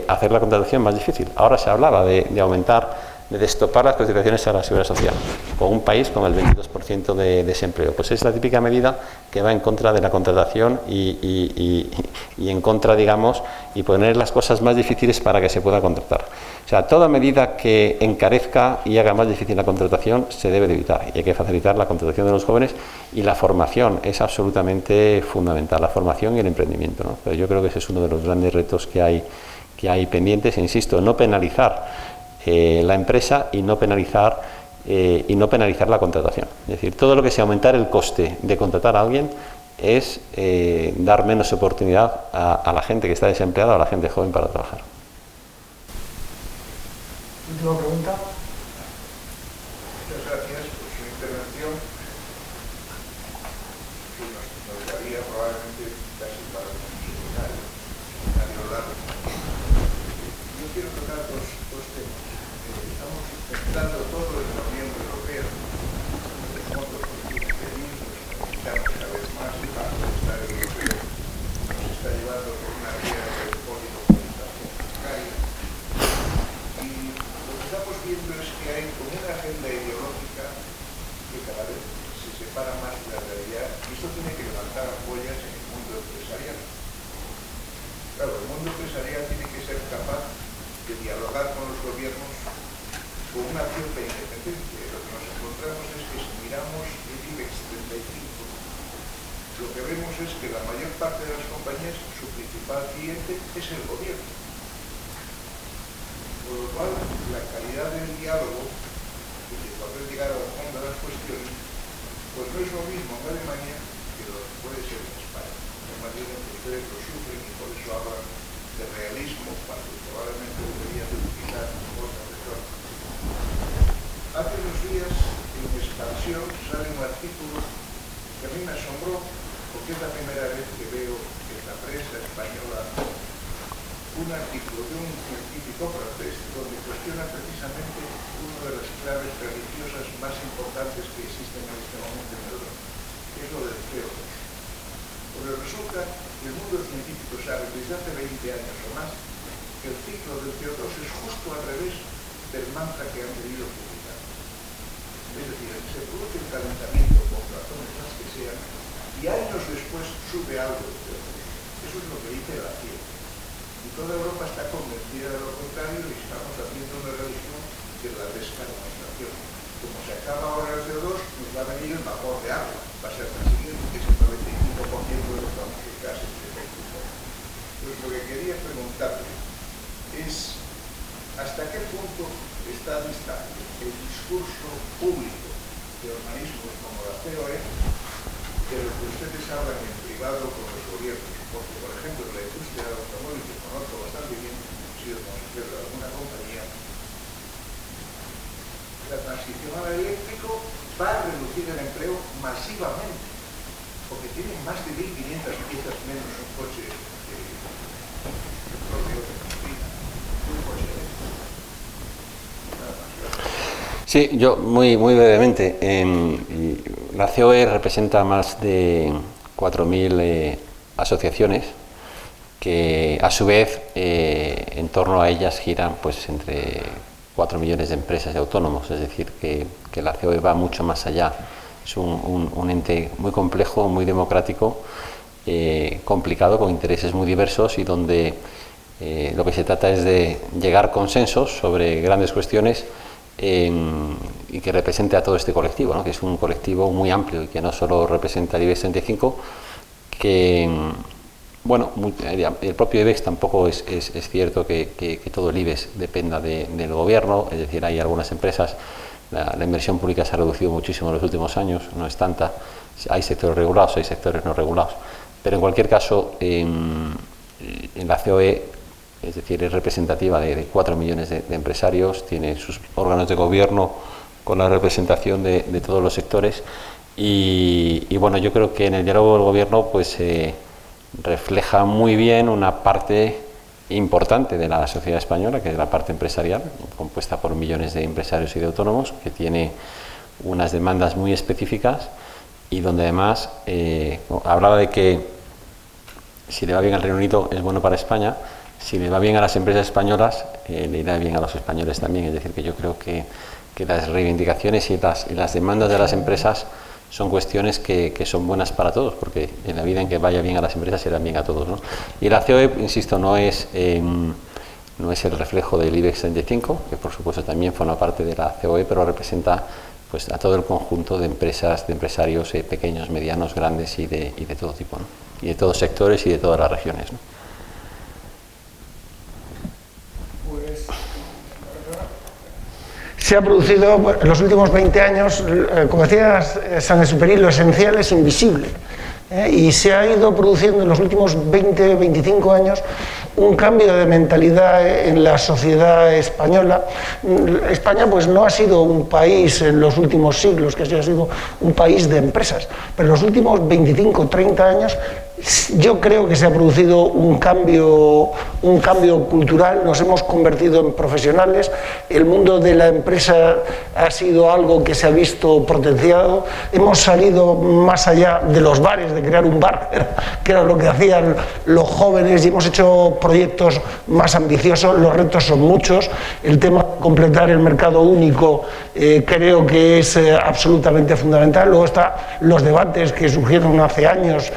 Speaker 2: hacer la contratación más difícil. Ahora se hablaba de aumentar, de destopar las cotizaciones a la seguridad social, con un país con el 22% de desempleo. Pues es la típica medida que va en contra de la contratación y en contra, digamos, y poner las cosas más difíciles para que se pueda contratar. O sea, toda medida que encarezca y haga más difícil la contratación se debe de evitar, y hay que facilitar la contratación de los jóvenes, y la formación es absolutamente fundamental, la formación y el emprendimiento, ¿no? Pero yo creo que ese es uno de los grandes retos que hay pendientes, e insisto, no penalizar la empresa y no penalizar la contratación. Es decir, todo lo que sea aumentar el coste de contratar a alguien es dar menos oportunidad a la gente que está desempleada o a la gente joven para trabajar.
Speaker 8: Última pregunta.
Speaker 9: Muchas gracias por su intervención, que nos daría probablemente casi para un seminario largo. Yo quiero tocar dos temas. Estamos intentando todo en la Unión Europea, de fondos pequeños, necesitamos cada vez más y más el Estado europeo nos está llevando por una vía de policomunicación bancaria. Y lo que estamos viendo es que hay como una agenda ideológica que cada vez se separa más de la realidad, y esto tiene que levantar ampollas en el mundo empresarial. Claro, el mundo empresarial tiene que ser capaz de dialogar con los gobiernos con una cierta independencia. Lo que nos encontramos es que si miramos el IBEX 35, lo que vemos es que la mayor parte de las compañías, su principal cliente es el gobierno. Por lo cual, la calidad del diálogo y de poder llegar al fondo de las cuestiones, pues no es lo mismo en Alemania que lo que puede ser en España. De manera que ustedes lo sufren y por eso hablan de realismo, cuando probablemente deberían de utilizar otras retornas. Hace unos días, en Expansión, sale un artículo que a mí me asombró, porque es la primera vez que veo en la prensa española un artículo de un científico francés donde cuestiona precisamente una de las claves religiosas más importantes que existen en este momento en Europa, que es lo del CO2. Porque resulta que el mundo científico sabe desde hace 20 años o más que el ciclo del CO2 es justo al revés del mantra que han venido publicando. Es decir, se produce el calentamiento por razones las que sean y años después sube algo de CO2. Eso es lo que dice la ciencia. Y toda Europa está convencida de lo contrario y estamos haciendo una religión de la descarbonización. Como se acaba ahora el CO2, nos va a venir el vapor de agua. Va a ser la siguiente, que es el 95% de los famosos gases está vista el discurso público de organismos como la COE de lo que ustedes hablan en privado con los gobiernos? Porque, por ejemplo, la industria del automóvil, que conozco bastante bien, he sido consejero de alguna compañía, la transición al eléctrico va a reducir el empleo masivamente, porque tienen más de 1.500 piezas menos un coche propio de gasolina, un coche eléctrico. Nada más.
Speaker 2: Sí, yo muy brevemente. La COE representa más de 4.000 asociaciones que, a su vez, en torno a ellas giran pues entre 4 millones de empresas y autónomos, es decir, que la COE va mucho más allá. Es un ente muy complejo, muy democrático, complicado, con intereses muy diversos y donde lo que se trata es de llegar a consensos sobre grandes cuestiones y que represente a todo este colectivo, ¿no? Que es un colectivo muy amplio y que no solo representa al IBEX 35, que, bueno, el propio IBEX tampoco es cierto que todo el IBEX dependa del gobierno, es decir, hay algunas empresas, la inversión pública se ha reducido muchísimo en los últimos años, no es tanta, hay sectores regulados, hay sectores no regulados, pero en cualquier caso, en la COE, es decir, es representativa de 4 millones de empresarios, tiene sus órganos de gobierno con la representación de todos los sectores y bueno, yo creo que en el diálogo del gobierno pues refleja muy bien una parte importante de la sociedad española, que es la parte empresarial, compuesta por millones de empresarios y de autónomos, que tiene unas demandas muy específicas y donde además hablaba de que si le va bien al Reino Unido es bueno para España. Si le va bien a las empresas españolas, le irá bien a los españoles también. Es decir, que yo creo que las reivindicaciones y las demandas de las empresas son cuestiones que son buenas para todos, porque en la vida en que vaya bien a las empresas irá bien a todos, ¿no? Y la COE, insisto, no es el reflejo del IBEX 35, que por supuesto también forma parte de la COE, pero representa pues a todo el conjunto de empresas, de empresarios pequeños, medianos, grandes y de todo tipo, ¿no? Y de todos sectores y de todas las regiones, ¿no?
Speaker 1: Se ha producido en los últimos 20 años, como decía Saint-Exupéry, lo esencial es invisible. Y se ha ido produciendo en los últimos 20, 25 años un cambio de mentalidad en la sociedad española. España pues no ha sido un país en los últimos siglos que ha sido un país de empresas, pero en los últimos 25, 30 años yo creo que se ha producido un cambio cultural, nos hemos convertido en profesionales, el mundo de la empresa ha sido algo que se ha visto potenciado, hemos salido más allá de los bares, de crear un bar, que era lo que hacían los jóvenes, y hemos hecho proyectos más ambiciosos, los retos son muchos, el tema de completar el mercado único creo que es absolutamente fundamental, luego están los debates que surgieron hace años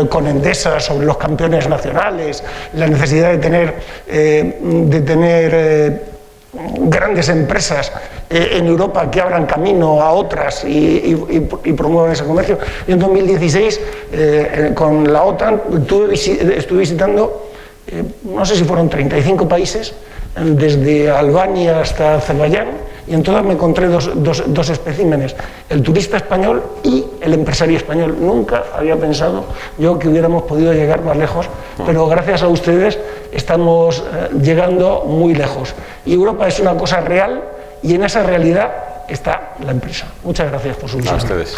Speaker 1: con Endesa sobre los campeones nacionales, la necesidad de tener grandes empresas en Europa que abran camino a otras y promuevan ese comercio. Y en 2016 con la OTAN estuve visitando, no sé si fueron 35 países, desde Albania hasta Azerbaiyán, y en todas me encontré dos especímenes, el turista español y el empresario español. Nunca había pensado yo que hubiéramos podido llegar más lejos, pero gracias a ustedes estamos llegando muy lejos. Y Europa es una cosa real y en esa realidad está la empresa. Muchas gracias por su visita.
Speaker 2: A ustedes.